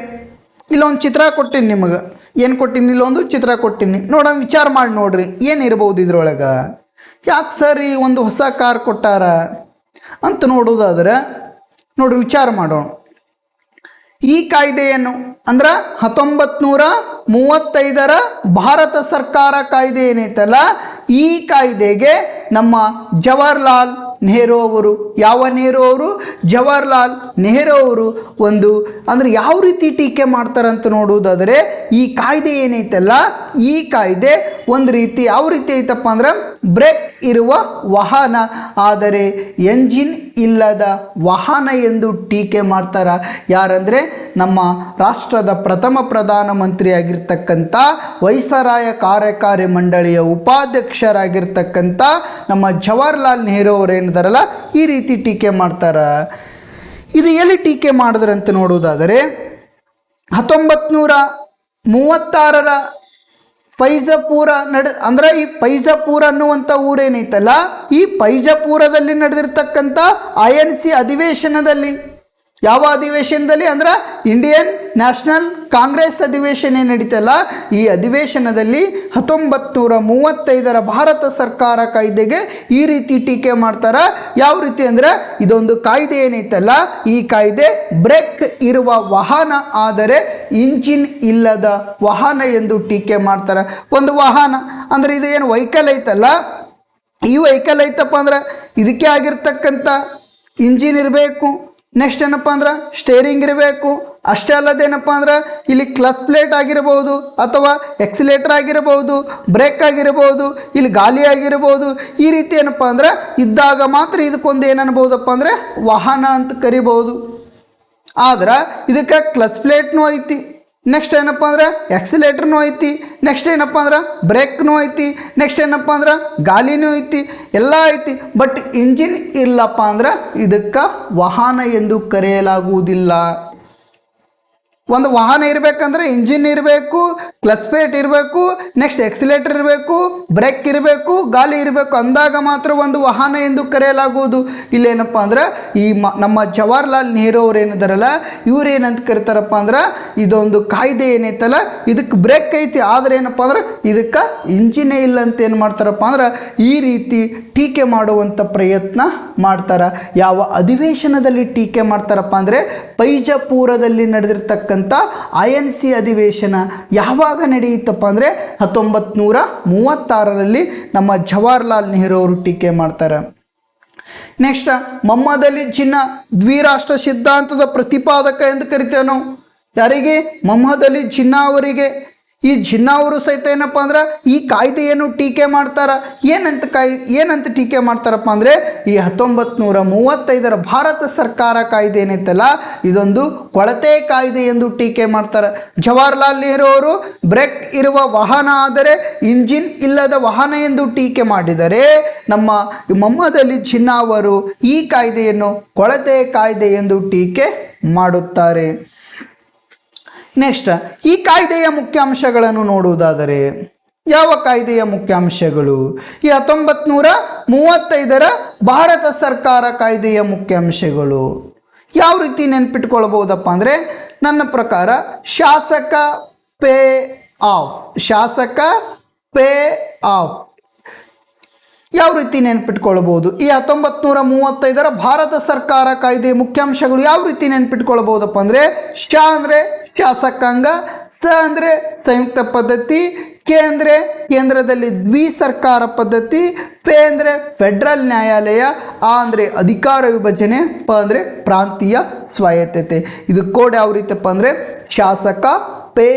ಇಲ್ಲೊಂದು ಚಿತ್ರ ಕೊಟ್ಟಿನಿ ನಿಮಗೆ. ಏನು ಕೊಟ್ಟಿನಿ? ಇಲ್ಲೊಂದು ಚಿತ್ರ ಕೊಟ್ಟಿನಿ. ನೋಡೋಣ, ವಿಚಾರ ಮಾಡಿ ನೋಡ್ರಿ ಏನಿರ್ಬೋದು ಇದ್ರೊಳಗೆ. ಯಾಕೆ ಸರ್ ಈ ಒಂದು ಹೊಸ ಕಾರ್ ಕೊಟ್ಟಾರ ಅಂತ ನೋಡೋದಾದ್ರೆ ನೋಡ್ರಿ, ವಿಚಾರ ಮಾಡೋಣ. ಈ ಕಾಯ್ದೆಯನ್ನು ಅಂದ್ರೆ 1935ರ ಭಾರತ ಸರ್ಕಾರ ಕಾಯ್ದೆ ಏನೈತಲ್ಲ, ಈ ಕಾಯ್ದೆಗೆ ನಮ್ಮ ಜವಾಹರ್ಲಾಲ್ ನೆಹರು ಅವರು. ಯಾವ ನೆಹರು ಅವರು? ಜವಾಹರ್ಲಾಲ್ ನೆಹರು ಅವರು ಒಂದು ಅಂದರೆ ಯಾವ ರೀತಿ ಟೀಕೆ ಮಾಡ್ತಾರಂತ ನೋಡುವುದಾದರೆ, ಈ ಕಾಯ್ದೆ ಏನೈತಲ್ಲ, ಈ ಕಾಯ್ದೆ ಒಂದು ರೀತಿ ಯಾವ ರೀತಿ ಐತಪ್ಪ ಅಂದ್ರೆ ಬ್ರೇಕ್ ಇರುವ ವಾಹನ ಆದರೆ ಎಂಜಿನ್ ಇಲ್ಲದ ವಾಹನ ಎಂದು ಟೀಕೆ ಮಾಡ್ತಾರ. ಯಾರಂದರೆ ನಮ್ಮ ರಾಷ್ಟ್ರದ ಪ್ರಥಮ ಪ್ರಧಾನಮಂತ್ರಿಯಾಗಿರ್ತಕ್ಕಂಥ ವೈಸರಾಯ ಕಾರ್ಯಕಾರಿ ಮಂಡಳಿಯ ಉಪಾಧ್ಯಕ್ಷರಾಗಿರ್ತಕ್ಕಂಥ ನಮ್ಮ ಜವಾಹರ್ಲಾಲ್ ನೆಹರು ಅವರು ಏನಿದಾರಲ್ಲ ಈ ರೀತಿ ಟೀಕೆ ಮಾಡ್ತಾರ. ಇದು ಎಲ್ಲಿ ಟೀಕೆ ಮಾಡಿದ್ರಂತ ನೋಡುವುದಾದರೆ 1936 ಫೈಜಪೂರ ಅಂದರೆ ಈ ಫೈಜಪೂರ ಅನ್ನುವಂಥ ಊರೇನೈತಲ್ಲ, ಈ ಫೈಜಪೂರದಲ್ಲಿ ನಡೆದಿರ್ತಕ್ಕಂಥ INC ಅಧಿವೇಶನದಲ್ಲಿ, ಯಾವ ಅಧಿವೇಶನದಲ್ಲಿ ಅಂದ್ರೆ ಇಂಡಿಯನ್ ನ್ಯಾಷನಲ್ ಕಾಂಗ್ರೆಸ್ ಅಧಿವೇಶನ ನಡೀತಲ್ಲ, ಈ ಅಧಿವೇಶನದಲ್ಲಿ 1935 ಭಾರತ ಸರ್ಕಾರ ಕಾಯ್ದೆಗೆ ಈ ರೀತಿ ಟೀಕೆ ಮಾಡ್ತಾರೆ. ಯಾವ ರೀತಿ ಅಂದರೆ ಇದೊಂದು ಕಾಯ್ದೆ ಏನೈತಲ್ಲ, ಈ ಕಾಯ್ದೆ ಬ್ರೇಕ್ ಇರುವ ವಾಹನ ಆದರೆ ಇಂಜಿನ್ ಇಲ್ಲದ ವಾಹನ ಎಂದು ಟೀಕೆ ಮಾಡ್ತಾರೆ. ಒಂದು ವಾಹನ ಅಂದರೆ ಇದು ಏನು ವೆಹಿಕಲ್ ಐತಲ್ಲ, ಈ ವೆಹಿಕಲ್ ಐತಪ್ಪ ಅಂದ್ರೆ ಇದಕ್ಕೆ ಆಗಿರ್ತಕ್ಕಂಥ ಇಂಜಿನ್ ಇರಬೇಕು, ನೆಕ್ಸ್ಟ್ ಏನಪ್ಪ ಅಂದ್ರೆ ಸ್ಟೇರಿಂಗ್ ಇರಬೇಕು. ಅಷ್ಟೇ ಅಲ್ಲದೇನಪ್ಪ ಅಂದ್ರೆ ಇಲ್ಲಿ ಕ್ಲಚ್ ಪ್ಲೇಟ್ ಆಗಿರ್ಬೋದು, ಅಥವಾ ಎಕ್ಸಿಲೇಟರ್ ಆಗಿರ್ಬೋದು, ಬ್ರೇಕ್ ಆಗಿರ್ಬೋದು, ಇಲ್ಲಿ ಗಾಲಿ ಆಗಿರ್ಬೋದು. ಈ ರೀತಿ ಏನಪ್ಪ ಅಂದ್ರೆ ಇದ್ದಾಗ ಮಾತ್ರ ಇದಕ್ಕೊಂದು ಏನನ್ಬೋದಪ್ಪ ಅಂದರೆ ವಾಹನ ಅಂತ ಕರಿಬೋದು. ಆದ್ರೆ ಇದಕ್ಕೆ ಕ್ಲಚ್ ಪ್ಲೇಟ್ನೂ ಐತಿ, ನೆಕ್ಸ್ಟ್ ಏನಪ್ಪ ಅಂದ್ರೆ ಎಕ್ಸಿಲೇಟರ್ನೂ ಐತಿ, ನೆಕ್ಸ್ಟ್ ಏನಪ್ಪ ಅಂದ್ರೆ ಬ್ರೇಕ್ನೂ ಐತಿ, ನೆಕ್ಸ್ಟ್ ಏನಪ್ಪ ಅಂದ್ರೆ ಗಾಲಿನೂ ಐತಿ, ಎಲ್ಲ ಐತಿ. ಬಟ್ ಇಂಜಿನ್ ಇಲ್ಲಪ್ಪ ಅಂದ್ರೆ ಇದಕ್ಕೆ ವಾಹನ ಎಂದು ಕರೆಯಲಾಗುವುದಿಲ್ಲ. ಒಂದು ವಾಹನ ಇರಬೇಕಂದ್ರೆ ಇಂಜಿನ್ ಇರಬೇಕು, ಕ್ಲಚ್ ಪ್ಲೇಟ್ ಇರಬೇಕು, ನೆಕ್ಸ್ಟ್ ಎಕ್ಸಿಲೇಟರ್ ಇರಬೇಕು, ಬ್ರೇಕ್ ಇರಬೇಕು, ಗಾಲಿ ಇರಬೇಕು, ಅಂದಾಗ ಮಾತ್ರ ಒಂದು ವಾಹನ ಎಂದು ಕರೆಯಲಾಗುವುದು. ಇಲ್ಲೇನಪ್ಪ ಅಂದ್ರೆ ಈ ನಮ್ಮ ಜವಾಹರ್ಲಾಲ್ ನೆಹರು ಅವ್ರು ಏನಿದಾರಲ್ಲ ಇವ್ರು ಏನಂತ ಕರಿತಾರಪ್ಪ ಅಂದ್ರೆ ಇದೊಂದು ಕಾಯ್ದೆ ಏನೈತಲ್ಲ ಇದಕ್ಕೆ ಬ್ರೇಕ್ ಐತಿ, ಆದರೆ ಏನಪ್ಪ ಅಂದ್ರೆ ಇದಕ್ಕೆ ಇಂಜಿನೇ ಇಲ್ಲ ಅಂತ ಏನು ಮಾಡ್ತಾರಪ್ಪ ಅಂದ್ರೆ ಈ ರೀತಿ ಟೀಕೆ ಮಾಡುವಂಥ ಪ್ರಯತ್ನ ಮಾಡ್ತಾರೆ. ಯಾವ ಅಧಿವೇಶನದಲ್ಲಿ ಟೀಕೆ ಮಾಡ್ತಾರಪ್ಪ ಅಂದರೆ ಫೈಜಪೂರದಲ್ಲಿ ನಡೆದಿರ್ತಕ್ಕಂಥ INC ಅಧಿವೇಶನ ಯಾವಾಗ ನಡೆಯುತ್ತಪ್ಪ ಅಂದರೆ 1936 ನಮ್ಮ ಜವಾಹರ್ಲಾಲ್ ನೆಹರು ಅವರು ಟೀಕೆ ಮಾಡ್ತಾರೆ. ನೆಕ್ಸ್ಟ್ ಮೊಹಮ್ಮದ್ ಅಲಿ ಜಿನ್ನಾ ದ್ವಿರಾಷ್ಟ್ರ ಸಿದ್ಧಾಂತದ ಪ್ರತಿಪಾದಕ ಎಂದು ಕರಿತೇವೆ ನಾವು. ಯಾರಿಗೆ? ಮೊಹಮ್ಮದ್ ಅಲಿ ಜಿನ್ನಾ ಅವರಿಗೆ. ಈ ಜಿನ್ನಾ ಅವರು ಸಹಿತ ಏನಪ್ಪ ಅಂದ್ರೆ ಈ ಕಾಯ್ದೆಯನ್ನು ಟೀಕೆ ಮಾಡ್ತಾರ. ಏನಂತ ಟೀಕೆ ಮಾಡ್ತಾರಪ್ಪ ಅಂದರೆ ಈ 1935 ಭಾರತ ಸರ್ಕಾರ ಕಾಯ್ದೆ ಏನೈತಲ್ಲ ಇದೊಂದು ಕೊಳತೆ ಕಾಯ್ದೆ ಎಂದು ಟೀಕೆ ಮಾಡ್ತಾರೆ. ಜವಾಹರ್ಲಾಲ್ ನೆಹರು ಅವರು ಬ್ರೇಕ್ ಇರುವ ವಾಹನ ಆದರೆ ಇಂಜಿನ್ ಇಲ್ಲದ ವಾಹನ ಎಂದು ಟೀಕೆ ಮಾಡಿದರೆ, ನಮ್ಮ ಮೊಹಮ್ಮದ್ ಅಲಿ ಜಿನ್ನಾ ಅವರು ಈ ಕಾಯ್ದೆಯನ್ನು ಕೊಳತೆ ಕಾಯ್ದೆ ಎಂದು ಟೀಕೆ ಮಾಡುತ್ತಾರೆ. ನೆಕ್ಸ್ಟ್ ಈ ಕಾಯ್ದೆಯ ಮುಖ್ಯಾಂಶಗಳನ್ನು ನೋಡುವುದಾದರೆ ಯಾವ ಕಾಯ್ದೆಯ ಮುಖ್ಯಾಂಶಗಳು? ಈ 1935 ಭಾರತ ಸರ್ಕಾರ ಕಾಯ್ದೆಯ ಮುಖ್ಯಾಂಶಗಳು ಯಾವ ರೀತಿ ನೆನ್ಪಿಟ್ಕೊಳ್ಬಹುದಪ್ಪ ಅಂದರೆ ನನ್ನ ಪ್ರಕಾರ ಶಾಸಕ ಪೇ ಆಫ್ ಯಾವ ರೀತಿ ನೆನ್ಪಿಟ್ಕೊಳ್ಬೋದು? ಈ 1935 ಭಾರತ ಸರ್ಕಾರ ಕಾಯ್ದೆಯ ಮುಖ್ಯಾಂಶಗಳು ಯಾವ ರೀತಿ ನೆನ್ಪಿಟ್ಕೊಳ್ಬಹುದಪ್ಪ ಅಂದರೆ ಶ ಅಂದರೆ ಶಾಸಕಾಂಗ, ತ ಅಂದರೆ ಸಂಯುಕ್ತ ಪದ್ಧತಿ, ಕೆ ಅಂದರೆ ಕೇಂದ್ರದಲ್ಲಿ ದ್ವಿ ಸರ್ಕಾರ ಪದ್ಧತಿ, ಪೆ ಅಂದರೆ ಫೆಡ್ರಲ್ ನ್ಯಾಯಾಲಯ, ಆ ಅಂದರೆ ಅಧಿಕಾರ ವಿಭಜನೆ, ಪ ಅಂದರೆ ಪ್ರಾಂತೀಯ ಸ್ವಾಯತ್ತತೆ. ಇದು ಕೋಡ್ ಯಾವ ರೀತಿಯಪ್ಪ ಅಂದರೆ ಶಾಸಕ ಪೇ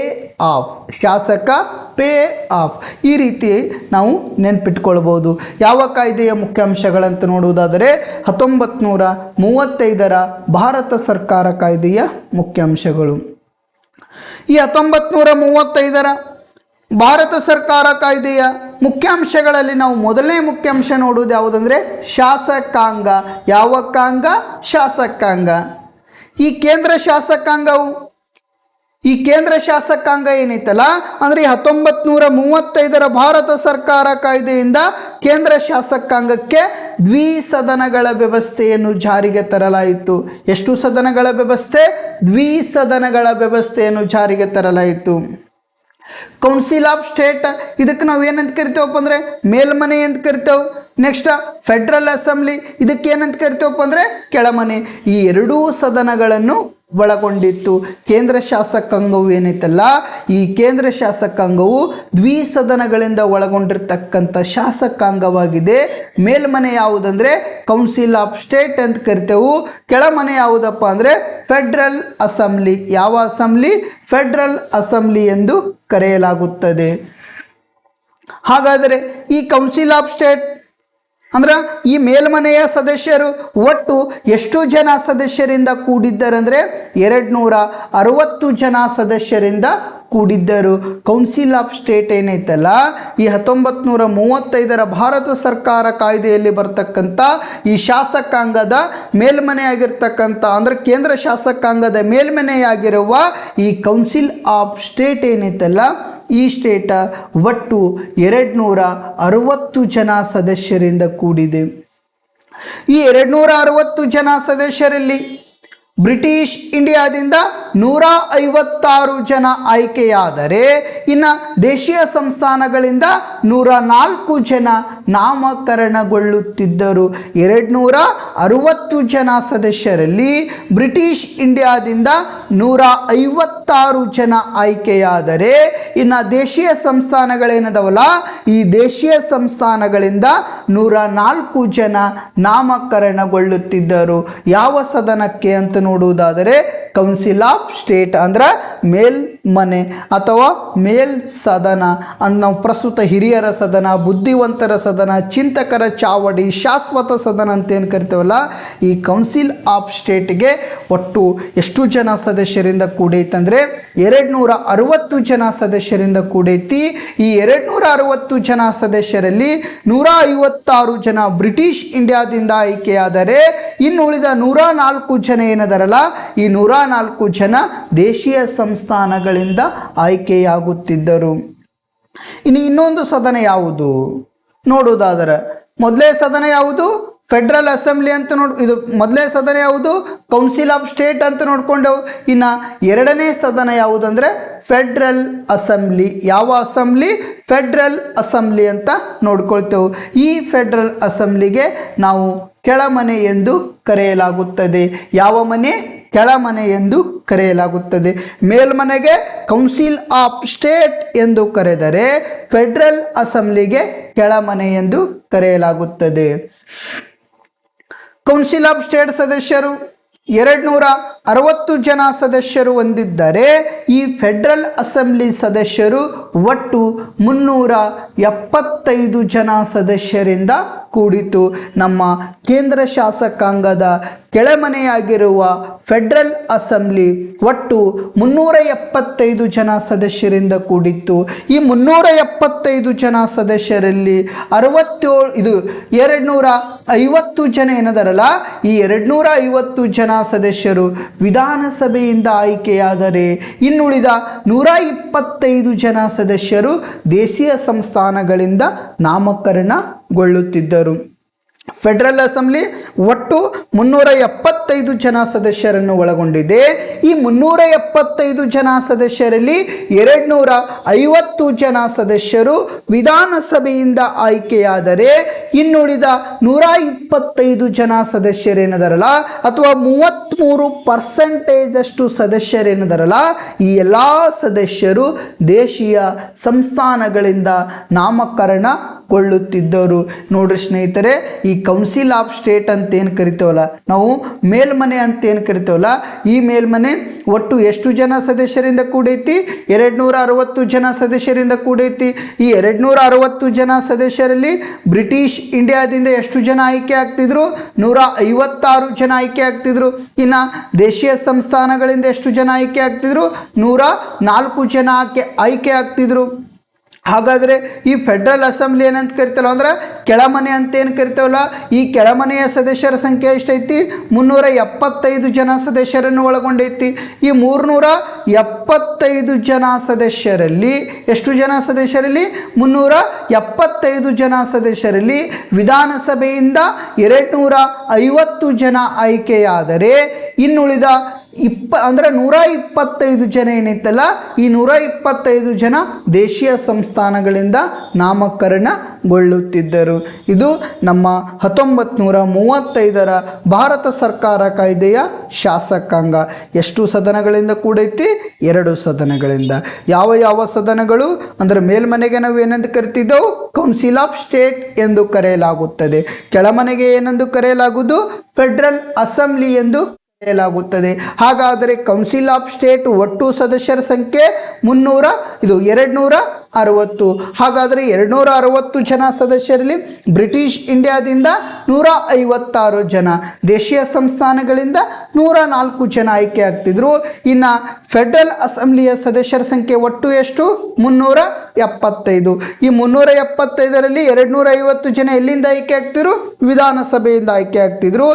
ಆಫ್ ಈ ರೀತಿ ನಾವು ನೆನ್ಪಿಟ್ಕೊಳ್ಬೋದು. ಯಾವ ಕಾಯ್ದೆಯ ಮುಖ್ಯಾಂಶಗಳಂತ ನೋಡುವುದಾದರೆ 1935 ಭಾರತ ಸರ್ಕಾರ ಕಾಯ್ದೆಯ ಮುಖ್ಯಾಂಶಗಳು. ಈ 1935 ಭಾರತ ಸರ್ಕಾರ ಕಾಯ್ದೆಯ ಮುಖ್ಯಾಂಶಗಳಲ್ಲಿ ನಾವು ಮೊದಲನೇ ಮುಖ್ಯಾಂಶ ನೋಡುವುದು ಯಾವುದಂದರೆ ಶಾಸಕಾಂಗ. ಯಾವ ಕಾಂಗ? ಶಾಸಕಾಂಗ. ಈ ಕೇಂದ್ರ ಶಾಸಕಾಂಗ ಏನೈತಲ್ಲ ಅಂದರೆ 1935 ಭಾರತ ಸರ್ಕಾರ ಕಾಯ್ದೆಯಿಂದ ಕೇಂದ್ರ ಶಾಸಕಾಂಗಕ್ಕೆ ದ್ವಿಸದನಗಳ ವ್ಯವಸ್ಥೆಯನ್ನು ಜಾರಿಗೆ ತರಲಾಯಿತು. ಎಷ್ಟು ಸದನಗಳ ವ್ಯವಸ್ಥೆ? ದ್ವಿಸದನಗಳ ವ್ಯವಸ್ಥೆಯನ್ನು ಜಾರಿಗೆ ತರಲಾಯಿತು. ಕೌನ್ಸಿಲ್ ಆಫ್ ಸ್ಟೇಟ್ ಇದಕ್ಕೆ ನಾವು ಏನಂತ ಕರಿತೇವಪ್ಪ ಅಂದರೆ ಮೇಲ್ಮನೆ ಅಂತ ಕರಿತೇವೆ. ನೆಕ್ಸ್ಟ್ ಫೆಡ್ರಲ್ ಅಸೆಂಬ್ಲಿ ಇದಕ್ಕೆ ಏನಂತ ಕರಿತೇವಪ್ಪ ಅಂದರೆ ಕೆಳಮನೆ. ಈ ಎರಡೂ ಸದನಗಳನ್ನು ಒಳಗೊಂಡಿತ್ತು. ಕೇಂದ್ರ ಶಾಸಕಾಂಗವು ಏನೈತಲ್ಲ, ಈ ಕೇಂದ್ರ ಶಾಸಕಾಂಗವು ದ್ವಿಸದನಗಳಿಂದ ಒಳಗೊಂಡಿರ್ತಕ್ಕಂಥ ಶಾಸಕಾಂಗವಾಗಿದೆ. ಮೇಲ್ಮನೆ ಯಾವುದಂದರೆ ಕೌನ್ಸಿಲ್ ಆಫ್ ಸ್ಟೇಟ್ ಅಂತ ಕರಿತೇವೆ. ಕೆಳಮನೆ ಯಾವುದಪ್ಪ ಅಂದರೆ ಫೆಡ್ರಲ್ ಅಸೆಂಬ್ಲಿ. ಯಾವ ಅಸೆಂಬ್ಲಿ? ಫೆಡ್ರಲ್ ಅಸೆಂಬ್ಲಿ ಎಂದು ಕರೆಯಲಾಗುತ್ತದೆ. ಹಾಗಾದರೆ ಈ ಕೌನ್ಸಿಲ್ ಆಫ್ ಸ್ಟೇಟ್ ಅಂದ್ರೆ ಈ ಮೇಲ್ಮನೆಯ ಸದಸ್ಯರು ಒಟ್ಟು ಎಷ್ಟು ಜನ ಸದಸ್ಯರಿಂದ ಕೂಡಿದ್ದರಂದರೆ 260 ಜನ ಸದಸ್ಯರಿಂದ ಕೂಡಿದ್ದರು. ಕೌನ್ಸಿಲ್ ಆಫ್ ಸ್ಟೇಟ್ ಏನೈತಲ್ಲ, ಈ 1935 ಭಾರತ ಸರ್ಕಾರ ಕಾಯ್ದೆಯಲ್ಲಿ ಬರ್ತಕ್ಕಂಥ ಈ ಶಾಸಕಾಂಗದ ಮೇಲ್ಮನೆಯಾಗಿರ್ತಕ್ಕಂಥ ಅಂದರೆ ಕೇಂದ್ರ ಶಾಸಕಾಂಗದ ಮೇಲ್ಮನೆಯಾಗಿರುವ ಈ ಕೌನ್ಸಿಲ್ ಆಫ್ ಸ್ಟೇಟ್ ಏನೈತಲ್ಲ, ಈ ಸ್ಟೇಟ ಒಟ್ಟು 260 ಜನ ಸದಸ್ಯರಿಂದ ಕೂಡಿದೆ. ಈ 260 ಜನ ಸದಸ್ಯರಲ್ಲಿ ಬ್ರಿಟಿಷ್ ಇಂಡಿಯಾದಿಂದ 156 ಜನ ಆಯ್ಕೆಯಾದರೆ, ಇನ್ನು ದೇಶೀಯ ಸಂಸ್ಥಾನಗಳಿಂದ 104 ಜನ ನಾಮಕರಣಗೊಳ್ಳುತ್ತಿದ್ದರು. 260 ಜನ ಸದಸ್ಯರಲ್ಲಿ ಬ್ರಿಟಿಷ್ ಇಂಡಿಯಾದಿಂದ 156 ಜನ ಆಯ್ಕೆಯಾದರೆ, ಇನ್ನು ದೇಶೀಯ ಸಂಸ್ಥಾನಗಳೇನದವಲ್ಲ, ಈ ದೇಶೀಯ ಸಂಸ್ಥಾನಗಳಿಂದ 104 ಜನ ನಾಮಕರಣಗೊಳ್ಳುತ್ತಿದ್ದರು. ಯಾವ ಸದನಕ್ಕೆ ಅಂತ ನೋಡುವುದಾದರೆ ಕೌನ್ಸಿಲ್ ಆಫ್ ಸ್ಟೇಟ್ ಅಂದ್ರೆ ಮೇಲ್ಮನೆ ಅಥವಾ ಮೇಲ್ ಸದನ ಅಂತ ನಾವು ಪ್ರಸ್ತುತ ಹಿರಿಯರ ಸದನ, ಬುದ್ಧಿವಂತರ ಸದನ, ಚಿಂತಕರ ಚಾವಡಿ, ಶಾಶ್ವತ ಸದನ ಅಂತ ಏನು ಕರಿತೇವಲ್ಲ, ಈ ಕೌನ್ಸಿಲ್ ಆಫ್ ಸ್ಟೇಟ್ಗೆ ಒಟ್ಟು ಎಷ್ಟು ಜನ ಸದಸ್ಯರಿಂದ ಕೂಡೈತಂದರೆ 260 ಜನ ಸದಸ್ಯರಿಂದ ಕೂಡೈತಿ. ಈ 260 ಜನ ಸದಸ್ಯರಲ್ಲಿ 156 ಜನ ಬ್ರಿಟಿಷ್ ಇಂಡಿಯಾದಿಂದ ಆಯ್ಕೆಯಾದರೆ, ಇನ್ನುಳಿದ 104 ಜನ ಏನದರಲ್ಲ, ಈ 104 ಜನ ದೇಶೀಯ ಸಂಸ್ಥಾನಗಳಿಂದ ಆಯ್ಕೆಯಾಗುತ್ತಿದ್ದರು. ಇನ್ನು ಇನ್ನೊಂದು ಸದನ ಯಾವುದು ನೋಡುವುದಾದರೆ, ಮೊದಲೇ ಸದನ ಯಾವುದು? ಫೆಡ್ರಲ್ ಅಸೆಂಬ್ಲಿ ಅಂತ ಇದು ಮೊದಲೇ ಸದನ ಯಾವುದು? ಕೌನ್ಸಿಲ್ ಆಫ್ ಸ್ಟೇಟ್ ಅಂತ ನೋಡ್ಕೊಂಡೆವು. ಇನ್ನು ಎರಡನೇ ಸದನ ಯಾವುದು ಅಂದರೆ ಫೆಡ್ರಲ್ ಅಸೆಂಬ್ಲಿ. ಯಾವ ಅಸೆಂಬ್ಲಿ? ಫೆಡ್ರಲ್ ಅಸೆಂಬ್ಲಿ ಅಂತ ನೋಡ್ಕೊಳ್ತೇವೆ. ಈ ಫೆಡ್ರಲ್ ಅಸೆಂಬ್ಲಿಗೆ ನಾವು ಕೆಳಮನೆ ಎಂದು ಕರೆಯಲಾಗುತ್ತದೆ. ಯಾವ ಮನೆ? ಕೆಳಮನೆ ಎಂದು ಕರೆಯಲಾಗುತ್ತದೆ. ಮೇಲ್ಮನೆಗೆ ಕೌನ್ಸಿಲ್ ಆಫ್ ಸ್ಟೇಟ್ ಎಂದು ಕರೆದರೆ, ಫೆಡ್ರಲ್ ಅಸೆಂಬ್ಲಿಗೆ ಕೆಳಮನೆ ಎಂದು ಕರೆಯಲಾಗುತ್ತದೆ. ಕೌನ್ಸಿಲ್ ಆಫ್ ಸ್ಟೇಟ್ ಸದಸ್ಯರು 260 ಜನ ಸದಸ್ಯರು ಹೊಂದಿದ್ದರೆ, ಈ ಫೆಡ್ರಲ್ ಅಸೆಂಬ್ಲಿ ಸದಸ್ಯರು ಒಟ್ಟು 375 ಜನ ಸದಸ್ಯರಿಂದ ಕೂಡಿತು. ನಮ್ಮ ಕೇಂದ್ರ ಶಾಸಕಾಂಗದ ಕೆಳಮನೆಯಾಗಿರುವ ಫೆಡ್ರಲ್ ಅಸೆಂಬ್ಲಿ ಒಟ್ಟು 375 ಜನ ಸದಸ್ಯರಿಂದ ಕೂಡಿತ್ತು. ಈ 375 ಜನ ಸದಸ್ಯರಲ್ಲಿ 250 ಜನ ಏನದರಲ್ಲ, ಈ 250 ಜನ ಸದಸ್ಯರು ವಿಧಾನಸಭೆಯಿಂದ ಆಯ್ಕೆಯಾದರೆ, ಇನ್ನುಳಿದ 125 ಜನ ಸದಸ್ಯರು ದೇಶೀಯ ಸಂಸ್ಥಾನಗಳಿಂದ ನಾಮಕರಣಗೊಳ್ಳುತ್ತಿದ್ದರು. ಫೆಡರಲ್ ಅಸೆಂಬ್ಲಿ ಒಟ್ಟು 375 ಜನ ಸದಸ್ಯರನ್ನು ಒಳಗೊಂಡಿದೆ. ಈ 375 ಜನ ಸದಸ್ಯರಲ್ಲಿ 250 ಜನ ಸದಸ್ಯರು ವಿಧಾನಸಭೆಯಿಂದ ಆಯ್ಕೆಯಾದರೆ, ಇನ್ನುಳಿದ 125 ಜನ ಸದಸ್ಯರೇನದರಲ್ಲ, ಅಥವಾ 33% ಅಷ್ಟು ಸದಸ್ಯರೇನದರಲ್ಲ, ಈ ಎಲ್ಲ ಸದಸ್ಯರು ದೇಶೀಯ ಸಂಸ್ಥಾನಗಳಿಂದ ನಾಮಕರಣಗೊಳ್ಳುತ್ತಿದ್ದರು. ನೋಡ್ರಿ ಸ್ನೇಹಿತರೆ, ಈ ಕೌನ್ಸಿಲ್ ಆಫ್ ಸ್ಟೇಟ್ ಅಂತ ಏನು ಕರಿತೇವಲ್ಲ, ನಾವು ಮೇಲ್ಮನೆ ಅಂತ ಏನು ಕರಿತೇವಲ್ಲ, ಈ ಮೇಲ್ಮನೆ ಒಟ್ಟು ಎಷ್ಟು ಜನ ಸದಸ್ಯರಿಂದ ಕೂಡೈತಿ? 260 ಜನ ಸದಸ್ಯರಿಂದ ಕೂಡೈತಿ. ಈ 260 ಜನ ಸದಸ್ಯರಲ್ಲಿ ಬ್ರಿಟಿಷ್ ಇಂಡಿಯಾದಿಂದ ಎಷ್ಟು ಜನ ಆಯ್ಕೆ ಆಗ್ತಿದ್ರು? 156 ಜನ ಆಯ್ಕೆ ಆಗ್ತಿದ್ರು. ಇನ್ನು ದೇಶೀಯ ಸಂಸ್ಥಾನಗಳಿಂದ ಎಷ್ಟು ಜನ ಆಯ್ಕೆ ಆಗ್ತಿದ್ರು? 104 ಜನ ಆಯ್ಕೆ ಆಗ್ತಿದ್ರು. ಹಾಗಾದರೆ ಈ ಫೆಡ್ರಲ್ ಅಸೆಂಬ್ಲಿ ಏನಂತ ಕರಿತೇವಲ್ಲ ಅಂದ್ರೆ ಕೆಳಮನೆ ಅಂತ ಏನು ಕರಿತೇವಲ್ಲ, ಈ ಕೆಳಮನೆಯ ಸದಸ್ಯರ ಸಂಖ್ಯೆ ಎಷ್ಟೈತಿ? 375 ಜನ ಸದಸ್ಯರನ್ನು ಒಳಗೊಂಡೈತಿ. ಈ 375 ಜನ ಸದಸ್ಯರಲ್ಲಿ ಎಷ್ಟು ಜನ ಸದಸ್ಯರಲ್ಲಿ? 375 ಜನ ಸದಸ್ಯರಲ್ಲಿ ವಿಧಾನಸಭೆಯಿಂದ 250 ಜನ ಆಯ್ಕೆಯಾದರೆ, ಇನ್ನುಳಿದ ಅಂದರೆ 125 ಜನ ಏನೈತಲ್ಲ, ಈ 125 ಜನ ದೇಶೀಯ ಸಂಸ್ಥಾನಗಳಿಂದ ನಾಮಕರಣಗೊಳ್ಳುತ್ತಿದ್ದರು. ಇದು ನಮ್ಮ 1935ರ ಭಾರತ ಸರ್ಕಾರ ಕಾಯ್ದೆಯ ಶಾಸಕಾಂಗ. ಎಷ್ಟು ಸದನಗಳಿಂದ ಕೂಡೈತಿ? 2 ಸದನಗಳಿಂದ. ಯಾವ ಯಾವ ಸದನಗಳು ಅಂದರೆ ಮೇಲ್ಮನೆಗೆ ನಾವು ಏನೆಂದು ಕರಿತಿದ್ದೆವು? ಕೌನ್ಸಿಲ್ ಆಫ್ ಸ್ಟೇಟ್ ಎಂದು ಕರೆಯಲಾಗುತ್ತದೆ. ಕೆಳಮನೆಗೆ ಏನೆಂದು ಕರೆಯಲಾಗುವುದು? ಫೆಡರಲ್ ಅಸೆಂಬ್ಲಿ ಎಂದು ಕರೆಯಲಾಗುತ್ತದೆ. ಹಾಗಾದರೆ ಕೌನ್ಸಿಲ್ ಆಫ್ ಸ್ಟೇಟ್ ಒಟ್ಟು ಸದಸ್ಯರ ಸಂಖ್ಯೆ 260. ಹಾಗಾದರೆ 260 ಜನ ಸದಸ್ಯರಲ್ಲಿ ಬ್ರಿಟಿಷ್ ಇಂಡಿಯಾದಿಂದ 156 ಜನ, ದೇಶೀಯ ಸಂಸ್ಥಾನಗಳಿಂದ 104 ಜನ ಆಯ್ಕೆ ಆಗ್ತಿದ್ರು. ಇನ್ನು ಫೆಡರಲ್ ಅಸೆಂಬ್ಲಿಯ ಸದಸ್ಯರ ಸಂಖ್ಯೆ ಒಟ್ಟು ಎಷ್ಟು? 375. ಈ 375ರಲ್ಲಿ 250 ಜನ ಎಲ್ಲಿಂದ ಆಯ್ಕೆ ಆಗ್ತಿದ್ರು? ವಿಧಾನಸಭೆಯಿಂದ ಆಯ್ಕೆ ಆಗ್ತಿದ್ರು.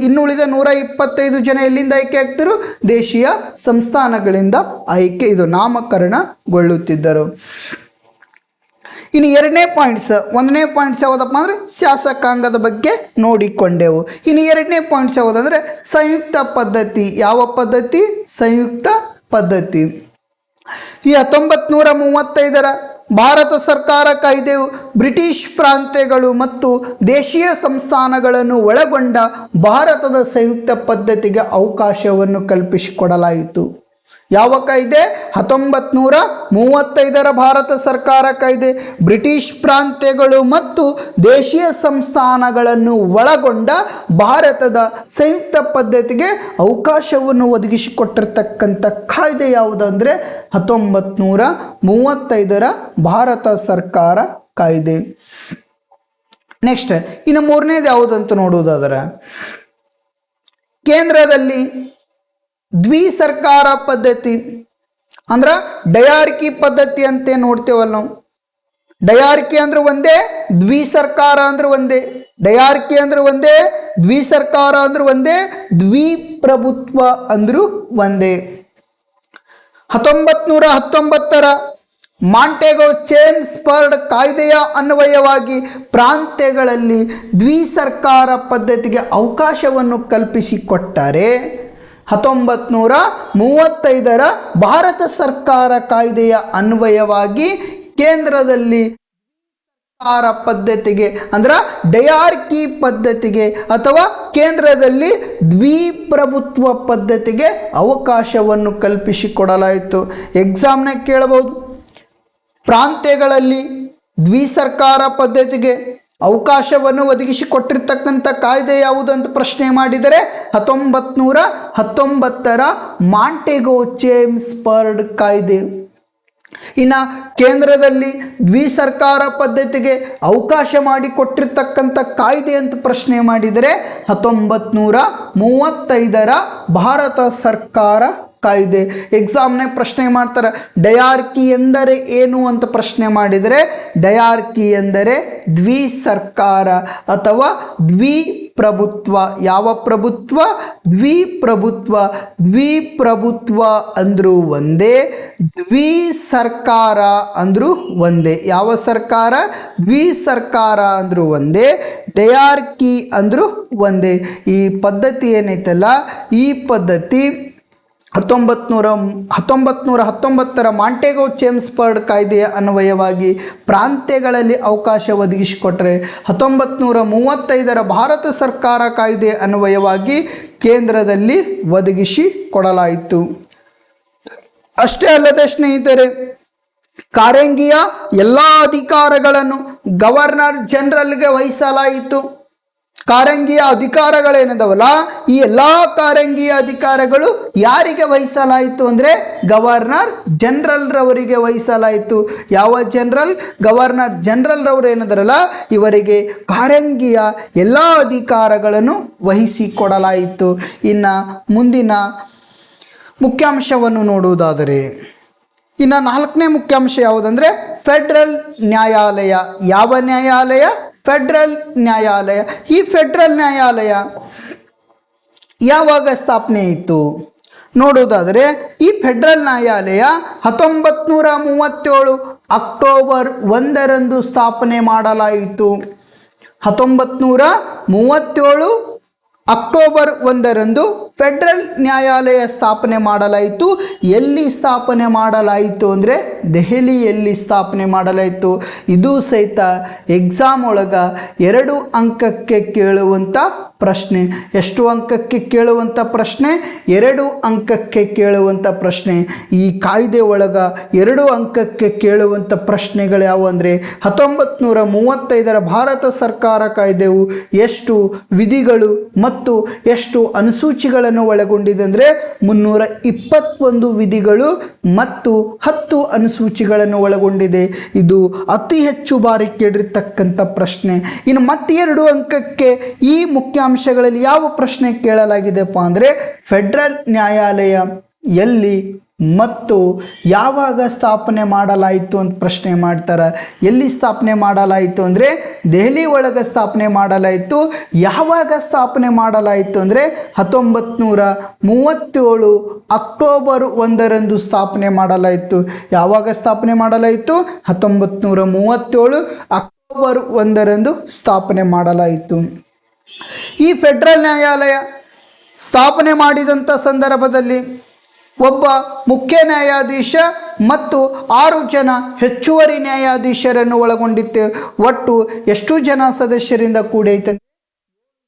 ಇನ್ನುಳಿದ 125 ಜನ ಎಲ್ಲಿಂದ ಆಯ್ಕೆ ಆಗ್ತಿದ್ರು? ದೇಶೀಯ ಸಂಸ್ಥಾನಗಳಿಂದ ನಾಮಕರಣಗೊಳ್ಳುತ್ತಿದ್ದರು. ಇನ್ನು 2ನೇ ಪಾಯಿಂಟ್ಸ್, 1ನೇ ಪಾಯಿಂಟ್ಸ್ ಯಾವುದಪ್ಪ ಅಂದರೆ ಶಾಸಕಾಂಗದ ಬಗ್ಗೆ ನೋಡಿಕೊಂಡೆವು. ಇನ್ನು 2ನೇ ಪಾಯಿಂಟ್ಸ್ ಯಾವುದಂದರೆ ಸಂಯುಕ್ತ ಪದ್ಧತಿ. ಯಾವ ಪದ್ಧತಿ? ಸಂಯುಕ್ತ ಪದ್ಧತಿ. ಈ 1935ರ ಭಾರತ ಸರ್ಕಾರ ಕಾಯ್ದೆಯು ಬ್ರಿಟಿಷ್ ಪ್ರಾಂತ್ಯಗಳು ಮತ್ತು ದೇಶೀಯ ಸಂಸ್ಥಾನಗಳನ್ನು ಒಳಗೊಂಡ ಭಾರತದ ಸಂಯುಕ್ತ ಪದ್ಧತಿಗೆ ಅವಕಾಶವನ್ನು ಕಲ್ಪಿಸಿಕೊಡಲಾಯಿತು. ಯಾವ ಕಾಯ್ದೆ? 1935ರ ಭಾರತ ಸರ್ಕಾರ ಕಾಯ್ದೆ ಬ್ರಿಟಿಷ್ ಪ್ರಾಂತ್ಯಗಳು ಮತ್ತು ದೇಶೀಯ ಸಂಸ್ಥಾನಗಳನ್ನು ಒಳಗೊಂಡ ಭಾರತದ ಸಂಯುಕ್ತ ಪದ್ಧತಿಗೆ ಅವಕಾಶವನ್ನು ಒದಗಿಸಿಕೊಟ್ಟಿರ್ತಕ್ಕಂಥ ಕಾಯ್ದೆ ಯಾವುದು ಅಂದರೆ 1935ರ ಭಾರತ ಸರ್ಕಾರ ಕಾಯ್ದೆ. ನೆಕ್ಸ್ಟ್, ಇನ್ನು 3ನೇದು ಯಾವುದಂತ ನೋಡುವುದಾದರೆ ಕೇಂದ್ರದಲ್ಲಿ ದ್ವಿಸರ್ಕಾರ ಪದ್ಧತಿ ಅಂದ್ರೆ ಡಯಾರ್ಕಿ ಪದ್ಧತಿ ಅಂತ ನೋಡ್ತೇವಲ್ಲ ನಾವು. ಡಯಾರ್ಕಿ ಅಂದ್ರೆ ಒಂದೇ, ದ್ವಿಸರ್ಕಾರ ಅಂದ್ರೆ ಒಂದೇ. ಡಯಾರ್ಕಿ ಅಂದ್ರೆ ಒಂದೇ, ದ್ವಿಸರ್ಕಾರ ಅಂದ್ರೆ ಒಂದೇ, ದ್ವಿಪ್ರಭುತ್ವ ಅಂದ್ರೂ ಒಂದೇ. 1919ರ ಮಾಂಟೆಗೋ ಚೇಮ್ಸ್ಬರ್ಗ್ ಕಾಯ್ದೆಯ ಅನ್ವಯವಾಗಿ ಪ್ರಾಂತ್ಯಗಳಲ್ಲಿ ದ್ವಿಸರ್ಕಾರ ಪದ್ಧತಿಗೆ ಅವಕಾಶವನ್ನು ಕಲ್ಪಿಸಿಕೊಟ್ಟರೆ 1935ರ ಭಾರತ ಸರ್ಕಾರ ಕಾಯ್ದೆಯ ಅನ್ವಯವಾಗಿ ಕೇಂದ್ರದಲ್ಲಿ ಸರ್ಕಾರ ಪದ್ಧತಿಗೆ ಅಂದ್ರೆ ಡಯಾರ್ಕಿ ಪದ್ಧತಿಗೆ ಅಥವಾ ಕೇಂದ್ರದಲ್ಲಿ ದ್ವಿಪ್ರಭುತ್ವ ಪದ್ಧತಿಗೆ ಅವಕಾಶವನ್ನು ಕಲ್ಪಿಸಿಕೊಡಲಾಯಿತು. ಎಕ್ಸಾಮ್ನಾಗ ಕೇಳಬಹುದು, ಪ್ರಾಂತ್ಯಗಳಲ್ಲಿ ದ್ವಿಸರ್ಕಾರ ಪದ್ಧತಿಗೆ ಅವಕಾಶವನ್ನು ಒದಗಿಸಿಕೊಟ್ಟಿರ್ತಕ್ಕಂಥ ಕಾಯ್ದೆ ಯಾವುದು ಅಂತ ಪ್ರಶ್ನೆ ಮಾಡಿದರೆ 1919ರ ಮಾಂಟೆಗೋ ಚೇಮ್ಸ್ಬರ್ಗ್ ಕಾಯ್ದೆ. ಇನ್ನು ಕೇಂದ್ರದಲ್ಲಿ ದ್ವಿಸರ್ಕಾರ ಪದ್ಧತಿಗೆ ಅವಕಾಶ ಮಾಡಿಕೊಟ್ಟಿರ್ತಕ್ಕಂಥ ಕಾಯ್ದೆ ಅಂತ ಪ್ರಶ್ನೆ ಮಾಡಿದರೆ 1935ರ ಭಾರತ ಸರ್ಕಾರ ಕಾಯ್ದೆ. ಎಕ್ಸಾಮ್ನಾಗ ಪ್ರಶ್ನೆ ಮಾಡ್ತಾರೆ, ಡಯಾರ್ಕಿ ಎಂದರೆ ಏನು ಅಂತ ಪ್ರಶ್ನೆ ಮಾಡಿದರೆ ಡಯಾರ್ಕಿ ಎಂದರೆ ದ್ವಿಸರ್ಕಾರ ಅಥವಾ ದ್ವಿಪ್ರಭುತ್ವ. ಯಾವ ಪ್ರಭುತ್ವ? ದ್ವಿಪ್ರಭುತ್ವ. ದ್ವಿಪ್ರಭುತ್ವ ಅಂದ್ರೂ ಒಂದೇ, ದ್ವಿಸರ್ಕಾರ ಅಂದ್ರೂ ಒಂದೇ. ಯಾವ ಸರ್ಕಾರ? ದ್ವಿಸರ್ಕಾರ ಅಂದ್ರೂ ಒಂದೇ, ಡಯಾರ್ಕಿ ಅಂದ್ರೂ ಒಂದೇ. ಈ ಪದ್ಧತಿ ಏನೈತಲ್ಲ, ಈ ಪದ್ಧತಿ 1919ರ ಮಾಂಟೆಗೋ ಚೇಮ್ಸ್ಬರ್ಗ್ ಕಾಯ್ದೆಯ ಅನ್ವಯವಾಗಿ ಪ್ರಾಂತ್ಯಗಳಲ್ಲಿ ಅವಕಾಶ ಒದಗಿಸಿಕೊಟ್ರೆ 1935ರ ಭಾರತ ಸರ್ಕಾರ ಕಾಯ್ದೆ ಅನ್ವಯವಾಗಿ ಕೇಂದ್ರದಲ್ಲಿ ಒದಗಿಸಿಕೊಡಲಾಯಿತು. ಅಷ್ಟೇ ಅಲ್ಲದೆ ಸ್ನೇಹಿತರೆ, ಕಾರಂಗಿಯ ಎಲ್ಲ ಅಧಿಕಾರಗಳನ್ನು ಗವರ್ನರ್ ಜನರಲ್ಗೆ ವಹಿಸಲಾಯಿತು. ಕಾರಂಗಿಯ ಅಧಿಕಾರಗಳೇನದವಲ್ಲ, ಈ ಎಲ್ಲ ಕಾರಂಗಿಯ ಅಧಿಕಾರಗಳು ಯಾರಿಗೆ ವಹಿಸಲಾಯಿತು ಅಂದರೆ ಗವರ್ನರ್ ಜನರಲ್ ರವರಿಗೆ ವಹಿಸಲಾಯಿತು. ಯಾವ ಜನರಲ್? ಗವರ್ನರ್ ಜನರಲ್ ರವರು ಏನದರಲ್ಲ, ಇವರಿಗೆ ಕಾರಂಗಿಯ ಎಲ್ಲ ಅಧಿಕಾರಗಳನ್ನು ವಹಿಸಿಕೊಡಲಾಯಿತು. ಇನ್ನು ಮುಂದಿನ ಮುಖ್ಯಾಂಶವನ್ನು ನೋಡುವುದಾದರೆ, ಇನ್ನು 4ನೇ ಮುಖ್ಯಾಂಶ ಯಾವುದಂದರೆ ಫೆಡರಲ್ ನ್ಯಾಯಾಲಯ. ಯಾವ ನ್ಯಾಯಾಲಯ? ಫೆಡರಲ್ ನ್ಯಾಯಾಲಯ. ಈ ಫೆಡರಲ್ ನ್ಯಾಯಾಲಯ ಯಾವಾಗ ಸ್ಥಾಪನೆ ಆಯಿತು ನೋಡುವುದಾದರೆ, ಈ ಫೆಡರಲ್ ನ್ಯಾಯಾಲಯ 1937 ಅಕ್ಟೋಬರ್ 1ರಂದು ಸ್ಥಾಪನೆ ಮಾಡಲಾಯಿತು. 1937 ಅಕ್ಟೋಬರ್ 1ರಂದು ಫೆಡರಲ್ ನ್ಯಾಯಾಲಯ ಸ್ಥಾಪನೆ ಮಾಡಲಾಯಿತು. ಎಲ್ಲಿ ಸ್ಥಾಪನೆ ಮಾಡಲಾಯಿತು ಅಂದರೆ ದೆಹಲಿಯಲ್ಲಿ ಸ್ಥಾಪನೆ ಮಾಡಲಾಯಿತು. ಇದು ಸಹಿತ ಎಕ್ಸಾಮ್ ಒಳಗೆ 2 ಅಂಕಕ್ಕೆ ಕೇಳುವಂಥ ಪ್ರಶ್ನೆ. ಎಷ್ಟು ಅಂಕಕ್ಕೆ ಕೇಳುವಂಥ ಪ್ರಶ್ನೆ? 2 ಅಂಕಕ್ಕೆ ಕೇಳುವಂಥ ಪ್ರಶ್ನೆ. ಈ ಕಾಯ್ದೆ ಒಳಗೆ 2 ಅಂಕಕ್ಕೆ ಕೇಳುವಂಥ ಪ್ರಶ್ನೆಗಳು ಯಾವುವು ಅಂದರೆ 1935ರ ಭಾರತ ಸರ್ಕಾರ ಕಾಯ್ದೆಯು ಎಷ್ಟು ವಿಧಿಗಳು ಮತ್ತು ಎಷ್ಟು ಅನುಸೂಚಿಗಳನ್ನು ಒಳಗೊಂಡಿದೆ ಅಂದರೆ 321 ವಿಧಿಗಳು ಮತ್ತು 10 ಅನುಸೂಚಿಗಳನ್ನು ಒಳಗೊಂಡಿದೆ. ಇದು ಅತಿ ಹೆಚ್ಚು ಬಾರಿ ಕೇಳಿರ್ತಕ್ಕಂಥ ಪ್ರಶ್ನೆ. ಇನ್ನು ಮತ್ತೆ 2 ಅಂಕಕ್ಕೆ ಈ ಮುಖ್ಯಾಂಶಗಳಲ್ಲಿ ಯಾವ ಪ್ರಶ್ನೆ ಕೇಳಲಾಗಿದೆಪ್ಪ ಅಂದರೆ ಫೆಡರಲ್ ನ್ಯಾಯಾಲಯ ಎಲ್ಲಿ ಮತ್ತು ಯಾವಾಗ ಸ್ಥಾಪನೆ ಮಾಡಲಾಯಿತು ಅಂತ ಪ್ರಶ್ನೆ ಮಾಡ್ತಾರೆ. ಎಲ್ಲಿ ಸ್ಥಾಪನೆ ಮಾಡಲಾಯಿತು ಅಂದರೆ ದೆಹಲಿ ಒಳಗೆ ಸ್ಥಾಪನೆ ಮಾಡಲಾಯಿತು. ಯಾವಾಗ ಸ್ಥಾಪನೆ ಮಾಡಲಾಯಿತು ಅಂದರೆ 1937 ಅಕ್ಟೋಬರ್ 1ರಂದು ಸ್ಥಾಪನೆ ಮಾಡಲಾಯಿತು. ಯಾವಾಗ ಸ್ಥಾಪನೆ ಮಾಡಲಾಯಿತು? 1937 ಅಕ್ಟೋಬರ್ 1ರಂದು ಸ್ಥಾಪನೆ ಮಾಡಲಾಯಿತು. ಈ ಫೆಡರಲ್ ನ್ಯಾಯಾಲಯ ಸ್ಥಾಪನೆ ಮಾಡಿದಂಥ ಸಂದರ್ಭದಲ್ಲಿ ಒಬ್ಬ ಮುಖ್ಯ ನ್ಯಾಯಾಧೀಶ ಮತ್ತು 6 ಜನ ಹೆಚ್ಚುವರಿ ನ್ಯಾಯಾಧೀಶರನ್ನು ಒಳಗೊಂಡಿತ್ತು. ಒಟ್ಟು ಎಷ್ಟು ಜನ ಸದಸ್ಯರಿಂದ ಕೂಡೈತೆ?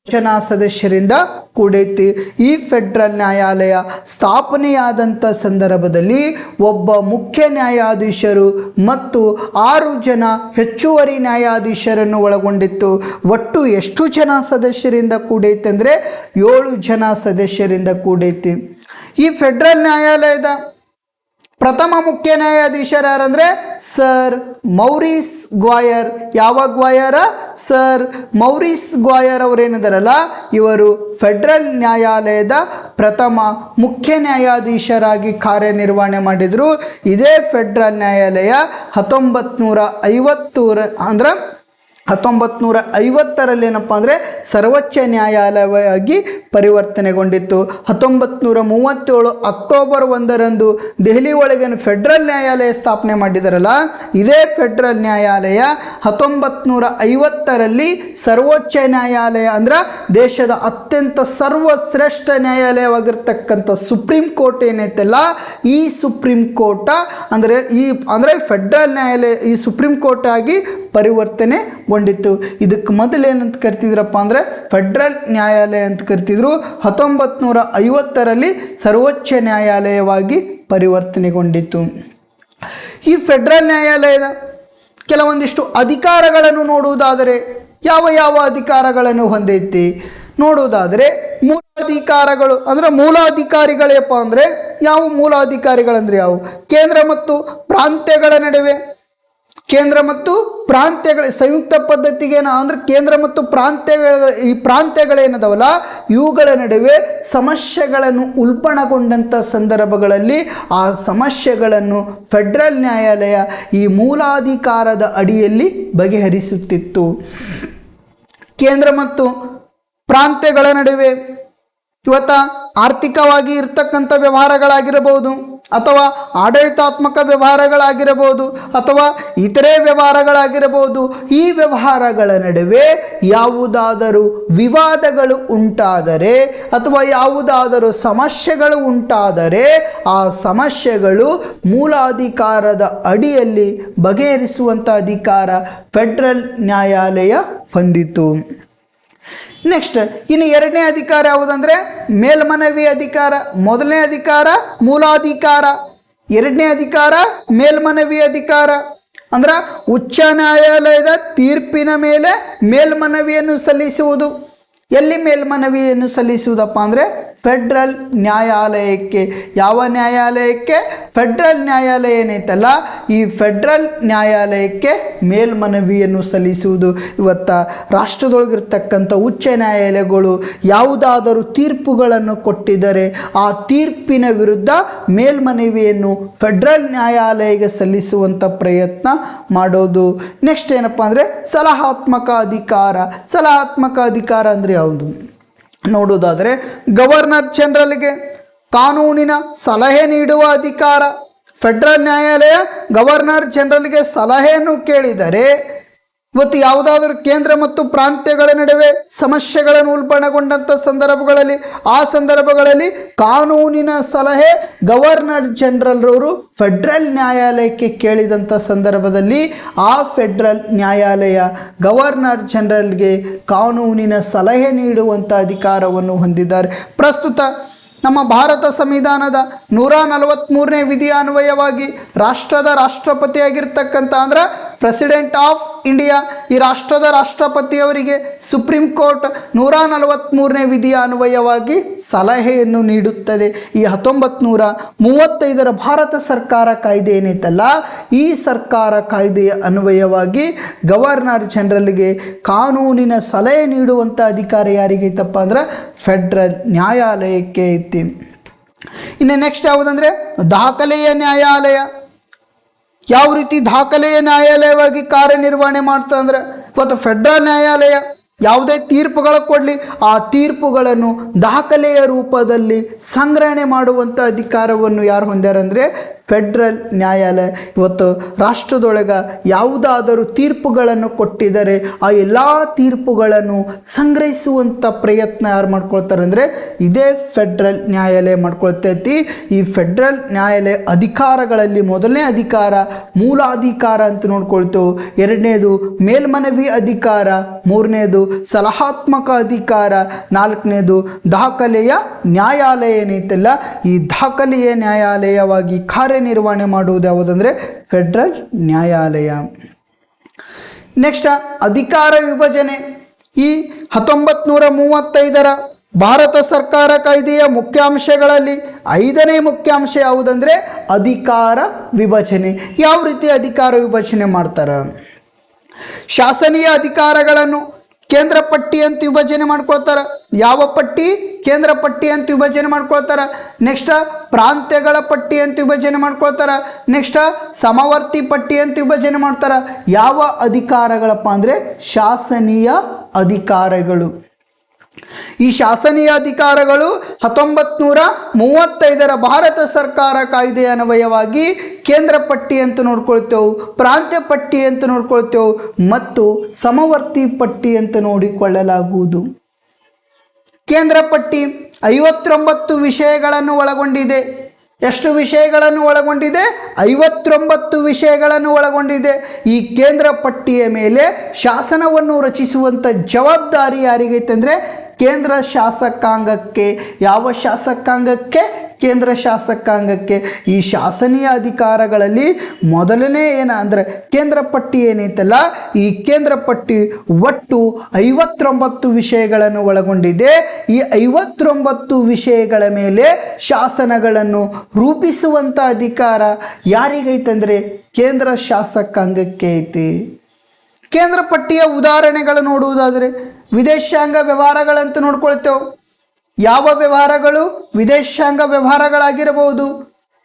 ಜನ ಸದಸ್ಯರಿಂದ ಕೂಡೈತಿ. ಈ ಫೆಡರಲ್ ನ್ಯಾಯಾಲಯ ಸ್ಥಾಪನೆಯಾದಂಥ ಸಂದರ್ಭದಲ್ಲಿ ಒಬ್ಬ ಮುಖ್ಯ ನ್ಯಾಯಾಧೀಶರು ಮತ್ತು 6 ಜನ ಹೆಚ್ಚುವರಿ ನ್ಯಾಯಾಧೀಶರನ್ನು ಒಳಗೊಂಡಿತ್ತು. ಒಟ್ಟು ಎಷ್ಟು ಜನ ಸದಸ್ಯರಿಂದ ಕೂಡೈತೆ ಅಂದರೆ 7 ಜನ ಸದಸ್ಯರಿಂದ ಕೂಡೈತಿ. ಈ ಫೆಡರಲ್ ನ್ಯಾಯಾಲಯದ ಪ್ರಥಮ ಮುಖ್ಯ ನ್ಯಾಯಾಧೀಶರು ಯಾರಂದರೆ ಸರ್ ಮೌರಿಸ್ ಗ್ವಾಯರ್. ಯಾವ ಗ್ವಾಯರ? ಸರ್ ಮೌರಿಸ್ ಗ್ವಾಯರ್ ಅವರೇನಿದಾರಲ್ಲ ಇವರು ಫೆಡರಲ್ ನ್ಯಾಯಾಲಯದ ಪ್ರಥಮ ಮುಖ್ಯ ನ್ಯಾಯಾಧೀಶರಾಗಿ ಕಾರ್ಯನಿರ್ವಹಣೆ ಮಾಡಿದರು. ಇದೇ ಫೆಡರಲ್ ನ್ಯಾಯಾಲಯ 1950ರಲ್ಲಿ ಏನಪ್ಪ ಅಂದರೆ ಸರ್ವೋಚ್ಚ ನ್ಯಾಯಾಲಯವಾಗಿ ಪರಿವರ್ತನೆಗೊಂಡಿತ್ತು. 1937 ಅಕ್ಟೋಬರ್ 1ರಂದು ದೆಹಲಿ ಒಳಗಿನ ಫೆಡರಲ್ ನ್ಯಾಯಾಲಯ ಸ್ಥಾಪನೆ ಮಾಡಿದಾರಲ್ಲ ಇದೇ ಫೆಡರಲ್ ನ್ಯಾಯಾಲಯ 1950ರಲ್ಲಿ ಸರ್ವೋಚ್ಚ ನ್ಯಾಯಾಲಯ ಅಂದ್ರೆ ದೇಶದ ಅತ್ಯಂತ ಸರ್ವಶ್ರೇಷ್ಠ ನ್ಯಾಯಾಲಯವಾಗಿರ್ತಕ್ಕಂಥ ಸುಪ್ರೀಂ ಕೋರ್ಟ್ ಏನೈತಲ್ಲ ಈ ಸುಪ್ರೀಂ ಕೋರ್ಟ್ ಅಂದರೆ ಫೆಡರಲ್ ನ್ಯಾಯಾಲಯ ಈ ಸುಪ್ರೀಂ ಕೋರ್ಟ್ ಆಗಿ ಪರಿವರ್ತನೆಗೊಂಡಿತ್ತು. ಇದಕ್ಕೆ ಮೊದಲು ಏನಂತ ಕರಿತಿದ್ರಪ್ಪ ಅಂದರೆ ಫೆಡರಲ್ ನ್ಯಾಯಾಲಯ ಅಂತ ಕರಿತಿದ್ರು. 1950ರಲ್ಲಿ ಸರ್ವೋಚ್ಚ ನ್ಯಾಯಾಲಯವಾಗಿ ಪರಿವರ್ತನೆಗೊಂಡಿತ್ತು. ಈ ಫೆಡರಲ್ ನ್ಯಾಯಾಲಯದ ಕೆಲವೊಂದಿಷ್ಟು ಅಧಿಕಾರಗಳನ್ನು ನೋಡುವುದಾದರೆ ಯಾವ ಯಾವ ಅಧಿಕಾರಗಳನ್ನು ಹೊಂದೈತಿ ನೋಡುವುದಾದರೆ ಮೂಲಾಧಿಕಾರಗಳು ಅಂದರೆ ಮೂಲಾಧಿಕಾರಿಗಳೇಪ್ಪ ಅಂದರೆ ಯಾವ ಮೂಲಾಧಿಕಾರಿಗಳಂದರೆ ಯಾವುವು? ಕೇಂದ್ರ ಮತ್ತು ಪ್ರಾಂತ್ಯಗಳ ನಡುವೆ ಕೇಂದ್ರ ಮತ್ತು ಪ್ರಾಂತ್ಯಗಳ ಸಂಯುಕ್ತ ಪದ್ಧತಿಗೆ ಅಂದರೆ ಕೇಂದ್ರ ಮತ್ತು ಪ್ರಾಂತ್ಯಗಳೇನದವಲ್ಲ ಇವುಗಳ ನಡುವೆ ಸಮಸ್ಯೆಗಳನ್ನು ಉಲ್ಬಣಗೊಂಡಂಥ ಸಂದರ್ಭಗಳಲ್ಲಿ ಆ ಸಮಸ್ಯೆಗಳನ್ನು ಫೆಡರಲ್ ನ್ಯಾಯಾಲಯ ಈ ಮೂಲಾಧಿಕಾರದ ಅಡಿಯಲ್ಲಿ ಬಗೆಹರಿಸುತ್ತಿತ್ತು. ಕೇಂದ್ರ ಮತ್ತು ಪ್ರಾಂತ್ಯಗಳ ನಡುವೆ ಆರ್ಥಿಕವಾಗಿ ಇರ್ತಕ್ಕಂಥ ವ್ಯವಹಾರಗಳಾಗಿರಬಹುದು ಅಥವಾ ಆಡಳಿತಾತ್ಮಕ ವ್ಯವಹಾರಗಳಾಗಿರಬಹುದು ಅಥವಾ ಇತರೆ ವ್ಯವಹಾರಗಳಾಗಿರಬಹುದು. ಈ ವ್ಯವಹಾರಗಳ ನಡುವೆ ಯಾವುದಾದರೂ ವಿವಾದಗಳು ಉಂಟಾದರೆ ಅಥವಾ ಯಾವುದಾದರೂ ಸಮಸ್ಯೆಗಳು ಉಂಟಾದರೆ ಆ ಸಮಸ್ಯೆಗಳು ಮೂಲಾಧಿಕಾರದ ಅಡಿಯಲ್ಲಿ ಬಗೆಹರಿಸುವಂಥ ಅಧಿಕಾರ ಫೆಡರಲ್ ನ್ಯಾಯಾಲಯ ಹೊಂದಿತು. ನೆಕ್ಸ್ಟ್ ಇನ್ನು ಎರಡನೇ ಅಧಿಕಾರ ಯಾವುದಂದರೆ ಮೇಲ್ಮನವಿ ಅಧಿಕಾರ. ಮೊದಲನೇ ಅಧಿಕಾರ ಮೂಲಾಧಿಕಾರ, ಎರಡನೇ ಅಧಿಕಾರ ಮೇಲ್ಮನವಿ ಅಧಿಕಾರ. ಅಂದ್ರೆ ಉಚ್ಚ ನ್ಯಾಯಾಲಯದ ತೀರ್ಪಿನ ಮೇಲೆ ಮೇಲ್ಮನವಿಯನ್ನು ಸಲ್ಲಿಸುವುದು. ಎಲ್ಲಿ ಮೇಲ್ಮನವಿಯನ್ನು ಸಲ್ಲಿಸುವುದಪ್ಪ ಅಂದರೆ ಫೆಡರಲ್ ನ್ಯಾಯಾಲಯಕ್ಕೆ. ಯಾವ ನ್ಯಾಯಾಲಯಕ್ಕೆ? ಫೆಡರಲ್ ನ್ಯಾಯಾಲಯ ಏನೈತಲ್ಲ ಈ ಫೆಡರಲ್ ನ್ಯಾಯಾಲಯಕ್ಕೆ ಮೇಲ್ಮನವಿಯನ್ನು ಸಲ್ಲಿಸುವುದು. ರಾಷ್ಟ್ರದೊಳಗಿರ್ತಕ್ಕಂಥ ಉಚ್ಚ ನ್ಯಾಯಾಲಯಗಳು ಯಾವುದಾದರೂ ತೀರ್ಪುಗಳನ್ನು ಕೊಟ್ಟಿದ್ದರೆ ಆ ತೀರ್ಪಿನ ವಿರುದ್ಧ ಮೇಲ್ಮನವಿಯನ್ನು ಫೆಡರಲ್ ನ್ಯಾಯಾಲಯಕ್ಕೆ ಸಲ್ಲಿಸುವಂಥ ಪ್ರಯತ್ನ ಮಾಡೋದು. ನೆಕ್ಸ್ಟ್ ಏನಪ್ಪ ಅಂದರೆ ಸಲಹಾತ್ಮಕ ಅಧಿಕಾರ. ಸಲಹಾತ್ಮಕ ಅಧಿಕಾರ ಅಂದರೆ ಯಾವುದು ನೋಡುವುದಾದರೆ ಗವರ್ನರ್ ಜನರಲ್ಗೆ ಕಾನೂನಿನ ಸಲಹೆ ನೀಡುವ ಅಧಿಕಾರ. ಫೆಡರಲ್ ನ್ಯಾಯಾಲಯ ಗವರ್ನರ್ ಜನರಲ್ಗೆ ಸಲಹೆಯನ್ನು ಕೇಳಿದರೆ ಇವತ್ತು ಯಾವುದಾದರೂ ಕೇಂದ್ರ ಮತ್ತು ಪ್ರಾಂತ್ಯಗಳ ನಡುವೆ ಸಮಸ್ಯೆಗಳನ್ನು ಉಲ್ಬಣಗೊಂಡಂಥ ಸಂದರ್ಭಗಳಲ್ಲಿ ಆ ಸಂದರ್ಭಗಳಲ್ಲಿ ಕಾನೂನಿನ ಸಲಹೆ ಗವರ್ನರ್ ಜನರಲ್ ರವರು ಫೆಡ್ರಲ್ ನ್ಯಾಯಾಲಯಕ್ಕೆ ಕೇಳಿದಂಥ ಸಂದರ್ಭದಲ್ಲಿ ಆ ಫೆಡ್ರಲ್ ನ್ಯಾಯಾಲಯ ಗವರ್ನರ್ ಜನರಲ್ಗೆ ಕಾನೂನಿನ ಸಲಹೆ ನೀಡುವಂಥ ಅಧಿಕಾರವನ್ನು ಹೊಂದಿದ್ದಾರೆ. ಪ್ರಸ್ತುತ ನಮ್ಮ ಭಾರತ ಸಂವಿಧಾನದ 143ನೇ ವಿಧಿಯ ಅನ್ವಯವಾಗಿ ರಾಷ್ಟ್ರದ ರಾಷ್ಟ್ರಪತಿಯಾಗಿರ್ತಕ್ಕಂಥ ಅಂದ್ರೆ ಪ್ರೆಸಿಡೆಂಟ್ ಆಫ್ ಇಂಡಿಯಾ, ಈ ರಾಷ್ಟ್ರದ ರಾಷ್ಟ್ರಪತಿಯವರಿಗೆ ಸುಪ್ರೀಂ ಕೋರ್ಟ್ 143ನೇ ವಿಧಿಯ ಅನ್ವಯವಾಗಿ ಸಲಹೆಯನ್ನು ನೀಡುತ್ತದೆ. ಈ 1935 ಭಾರತ ಸರ್ಕಾರ ಕಾಯ್ದೆ ಏನೈತಲ್ಲ, ಈ ಸರ್ಕಾರ ಕಾಯ್ದೆಯ ಅನ್ವಯವಾಗಿ ಗವರ್ನರ್ ಜನರಲ್ಗೆ ಕಾನೂನಿನ ಸಲಹೆ ನೀಡುವಂಥ ಅಧಿಕಾರ ಯಾರಿಗೈತಪ್ಪ ಅಂದ್ರೆ ಫೆಡ್ರಲ್ ನ್ಯಾಯಾಲಯಕ್ಕೆ ಐತಿ. ಇನ್ನು ನೆಕ್ಸ್ಟ್ ಯಾವುದಂದರೆ ದಾಖಲೆಯ ನ್ಯಾಯಾಲಯ. ಯಾವ ರೀತಿ ದಾಖಲೆಯ ನ್ಯಾಯಾಲಯವಾಗಿ ಕಾರ್ಯನಿರ್ವಹಣೆ ಮಾಡ್ತಾ ಅಂದ್ರೆ ಇವತ್ತು ಫೆಡ್ರಲ್ ನ್ಯಾಯಾಲಯ ಯಾವುದೇ ತೀರ್ಪುಗಳು ಕೊಡಲಿ ಆ ತೀರ್ಪುಗಳನ್ನು ದಾಖಲೆಯ ರೂಪದಲ್ಲಿ ಸಂಗ್ರಹಣೆ ಮಾಡುವಂಥ ಅಧಿಕಾರವನ್ನು ಯಾರು ಹೊಂದ್ಯಾರ ಅಂದರೆ ಫೆಡ್ರಲ್ ನ್ಯಾಯಾಲಯ. ಇವತ್ತು ರಾಷ್ಟ್ರದೊಳಗೆ ಯಾವುದಾದರೂ ತೀರ್ಪುಗಳನ್ನು ಕೊಟ್ಟಿದ್ದಾರೆ ಆ ಎಲ್ಲ ತೀರ್ಪುಗಳನ್ನು ಸಂಗ್ರಹಿಸುವಂಥ ಪ್ರಯತ್ನ ಯಾರು ಮಾಡ್ಕೊಳ್ತಾರೆ ಅಂದರೆ ಇದೇ ಫೆಡ್ರಲ್ ನ್ಯಾಯಾಲಯ ಮಾಡ್ಕೊಳ್ತೈತಿ. ಈ ಫೆಡ್ರಲ್ ನ್ಯಾಯಾಲಯ ಅಧಿಕಾರಗಳಲ್ಲಿ ಮೊದಲನೇ ಅಧಿಕಾರ ಮೂಲಾಧಿಕಾರ ಅಂತ ನೋಡ್ಕೊಳ್ತೇವೆ, ಎರಡನೇದು ಮೇಲ್ಮನವಿ ಅಧಿಕಾರ, ಮೂರನೇದು ಸಲಹಾತ್ಮಕ ಅಧಿಕಾರ, ನಾಲ್ಕನೇದು ದಾಖಲೆಯ ನ್ಯಾಯಾಲಯ ಏನೈತಲ್ಲ ಈ ದಾಖಲೆಯ ನ್ಯಾಯಾಲಯವಾಗಿ ಕಾರ್ಯನಿರ್ವಹಣೆ ಮಾಡುವುದು ಯಾವುದಂದರೆ ಫೆಡ್ರಲ್ ನ್ಯಾಯಾಲಯ. ನೆಕ್ಸ್ಟ್ ಅಧಿಕಾರ ವಿಭಜನೆ. ಈ 1935 ಭಾರತ ಸರ್ಕಾರ ಕಾಯ್ದೆಯ ಮುಖ್ಯಾಂಶಗಳಲ್ಲಿ 5ನೇ ಮುಖ್ಯಾಂಶ ಯಾವುದಂದರೆ ಅಧಿಕಾರ ವಿಭಜನೆ. ಯಾವ ರೀತಿ ಅಧಿಕಾರ ವಿಭಜನೆ ಮಾಡ್ತಾರೆ? ಶಾಸನೀಯ ಅಧಿಕಾರಗಳನ್ನು ಕೇಂದ್ರ ಪಟ್ಟಿ ಅಂತ ವಿಭಜನೆ ಮಾಡ್ಕೊಳ್ತಾರೆ. ಯಾವ ಪಟ್ಟಿ? ಕೇಂದ್ರ ಪಟ್ಟಿ ಅಂತ ವಿಭಜನೆ ಮಾಡ್ಕೊಳ್ತಾರೆ. ನೆಕ್ಸ್ಟ್ ಪ್ರಾಂತ್ಯಗಳ ಪಟ್ಟಿ ಅಂತ ವಿಭಜನೆ ಮಾಡ್ಕೊಳ್ತಾರೆ. ನೆಕ್ಸ್ಟ್ ಸಮವರ್ತಿ ಪಟ್ಟಿ ಅಂತ ವಿಭಜನೆ ಮಾಡ್ತಾರೆ. ಯಾವ ಅಧಿಕಾರಗಳಪ್ಪ ಅಂದರೆ ಶಾಸನೀಯ ಅಧಿಕಾರಗಳು. ಈ ಶಾಸನೀಯ ಅಧಿಕಾರಗಳು 1935 ಭಾರತ ಸರ್ಕಾರ ಕಾಯ್ದೆಯ ಅನ್ವಯವಾಗಿ ಕೇಂದ್ರ ಪಟ್ಟಿ ಅಂತ ನೋಡ್ಕೊಳ್ತೇವೆ, ಪ್ರಾಂತ್ಯ ಪಟ್ಟಿ ಅಂತ ನೋಡ್ಕೊಳ್ತೇವೆ ಮತ್ತು ಸಮವರ್ತಿ ಪಟ್ಟಿ ಅಂತ ನೋಡಿಕೊಳ್ಳಲಾಗುವುದು. ಕೇಂದ್ರ ಪಟ್ಟಿ 59 ವಿಷಯಗಳನ್ನು ಒಳಗೊಂಡಿದೆ. ಎಷ್ಟು ವಿಷಯಗಳನ್ನು ಒಳಗೊಂಡಿದೆ? 59 ವಿಷಯಗಳನ್ನು ಒಳಗೊಂಡಿದೆ. ಈ ಕೇಂದ್ರ ಪಟ್ಟಿಯ ಮೇಲೆ ಶಾಸನವನ್ನು ರಚಿಸುವಂಥ ಜವಾಬ್ದಾರಿ ಯಾರಿಗೈತೆ ಅಂದರೆ ಕೇಂದ್ರ ಶಾಸಕಾಂಗಕ್ಕೆ. ಯಾವ ಶಾಸಕಾಂಗಕ್ಕೆ? ಕೇಂದ್ರ ಶಾಸಕಾಂಗಕ್ಕೆ. ಈ ಶಾಸನೀಯ ಅಧಿಕಾರಗಳಲ್ಲಿ ಮೊದಲನೇ ಅಂದರೆ ಕೇಂದ್ರ ಪಟ್ಟಿ ಏನೈತಲ್ಲ ಈ ಕೇಂದ್ರ ಪಟ್ಟಿ ಒಟ್ಟು 59 ವಿಷಯಗಳನ್ನು ಒಳಗೊಂಡಿದೆ. ಈ 59 ವಿಷಯಗಳ ಮೇಲೆ ಶಾಸನಗಳನ್ನು ರೂಪಿಸುವಂಥ ಅಧಿಕಾರ ಯಾರಿಗೈತಂದರೆ ಕೇಂದ್ರ ಶಾಸಕಾಂಗಕ್ಕೆ ಐತಿ. ಕೇಂದ್ರ ಪಟ್ಟಿಯ ಉದಾಹರಣೆಗಳು ನೋಡುವುದಾದರೆ ವಿದೇಶಾಂಗ ವ್ಯವಹಾರಗಳಂತ ನೋಡ್ಕೊಳ್ತೇವೆ. ಯಾವ ವ್ಯವಹಾರಗಳು? ವಿದೇಶಾಂಗ ವ್ಯವಹಾರಗಳಾಗಿರಬಹುದು,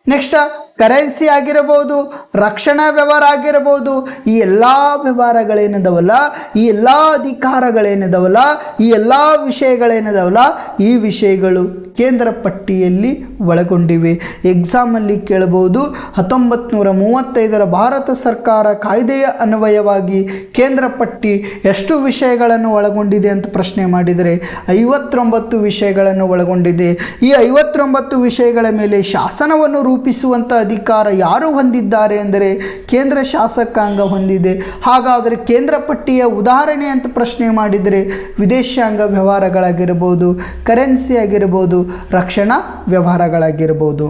ನೆಕ್ಸ್ಟ್ ಕರೆನ್ಸಿ ಆಗಿರಬಹುದು, ರಕ್ಷಣಾ ವ್ಯವಹಾರ ಆಗಿರಬಹುದು. ಈ ಎಲ್ಲ ವ್ಯವಹಾರಗಳೇನಿದಾವಲ್ಲ, ಈ ಎಲ್ಲ ಅಧಿಕಾರಗಳೇನಿದಾವಲ್ಲ, ಈ ಎಲ್ಲ ವಿಷಯಗಳೇನಿದಾವಲ್ಲ ಈ ವಿಷಯಗಳು ಕೇಂದ್ರ ಪಟ್ಟಿಯಲ್ಲಿ ಒಳಗೊಂಡಿವೆ. ಎಕ್ಸಾಮಲ್ಲಿ ಕೇಳಬಹುದು 1935 ಭಾರತ ಸರ್ಕಾರ ಕಾಯ್ದೆಯ ಅನ್ವಯವಾಗಿ ಕೇಂದ್ರ ಪಟ್ಟಿ ಎಷ್ಟು ವಿಷಯಗಳನ್ನು ಒಳಗೊಂಡಿದೆ ಅಂತ ಪ್ರಶ್ನೆ ಮಾಡಿದರೆ 59 ವಿಷಯಗಳನ್ನು ಒಳಗೊಂಡಿದೆ. ಈ 59 ವಿಷಯಗಳ ಮೇಲೆ ಶಾಸನವನ್ನು ರೂಪಿಸುವಂಥ ಅಧಿಕಾರ ಯಾರು ಹೊಂದಿದ್ದಾರೆ ಅಂದರೆ ಕೇಂದ್ರ ಶಾಸಕಾಂಗ ಹೊಂದಿದೆ. ಹಾಗಾದರೆ ಕೇಂದ್ರ ಪಟ್ಟಿಯ ಉದಾಹರಣೆ ಅಂತ ಪ್ರಶ್ನೆ ಮಾಡಿದರೆ ವಿದೇಶಾಂಗ ವ್ಯವಹಾರಗಳಾಗಿರ್ಬೋದು, ಕರೆನ್ಸಿ ಆಗಿರ್ಬೋದು, ರಕ್ಷಣಾ ವ್ಯವಹಾರಗಳಾಗಿರ್ಬೋದು.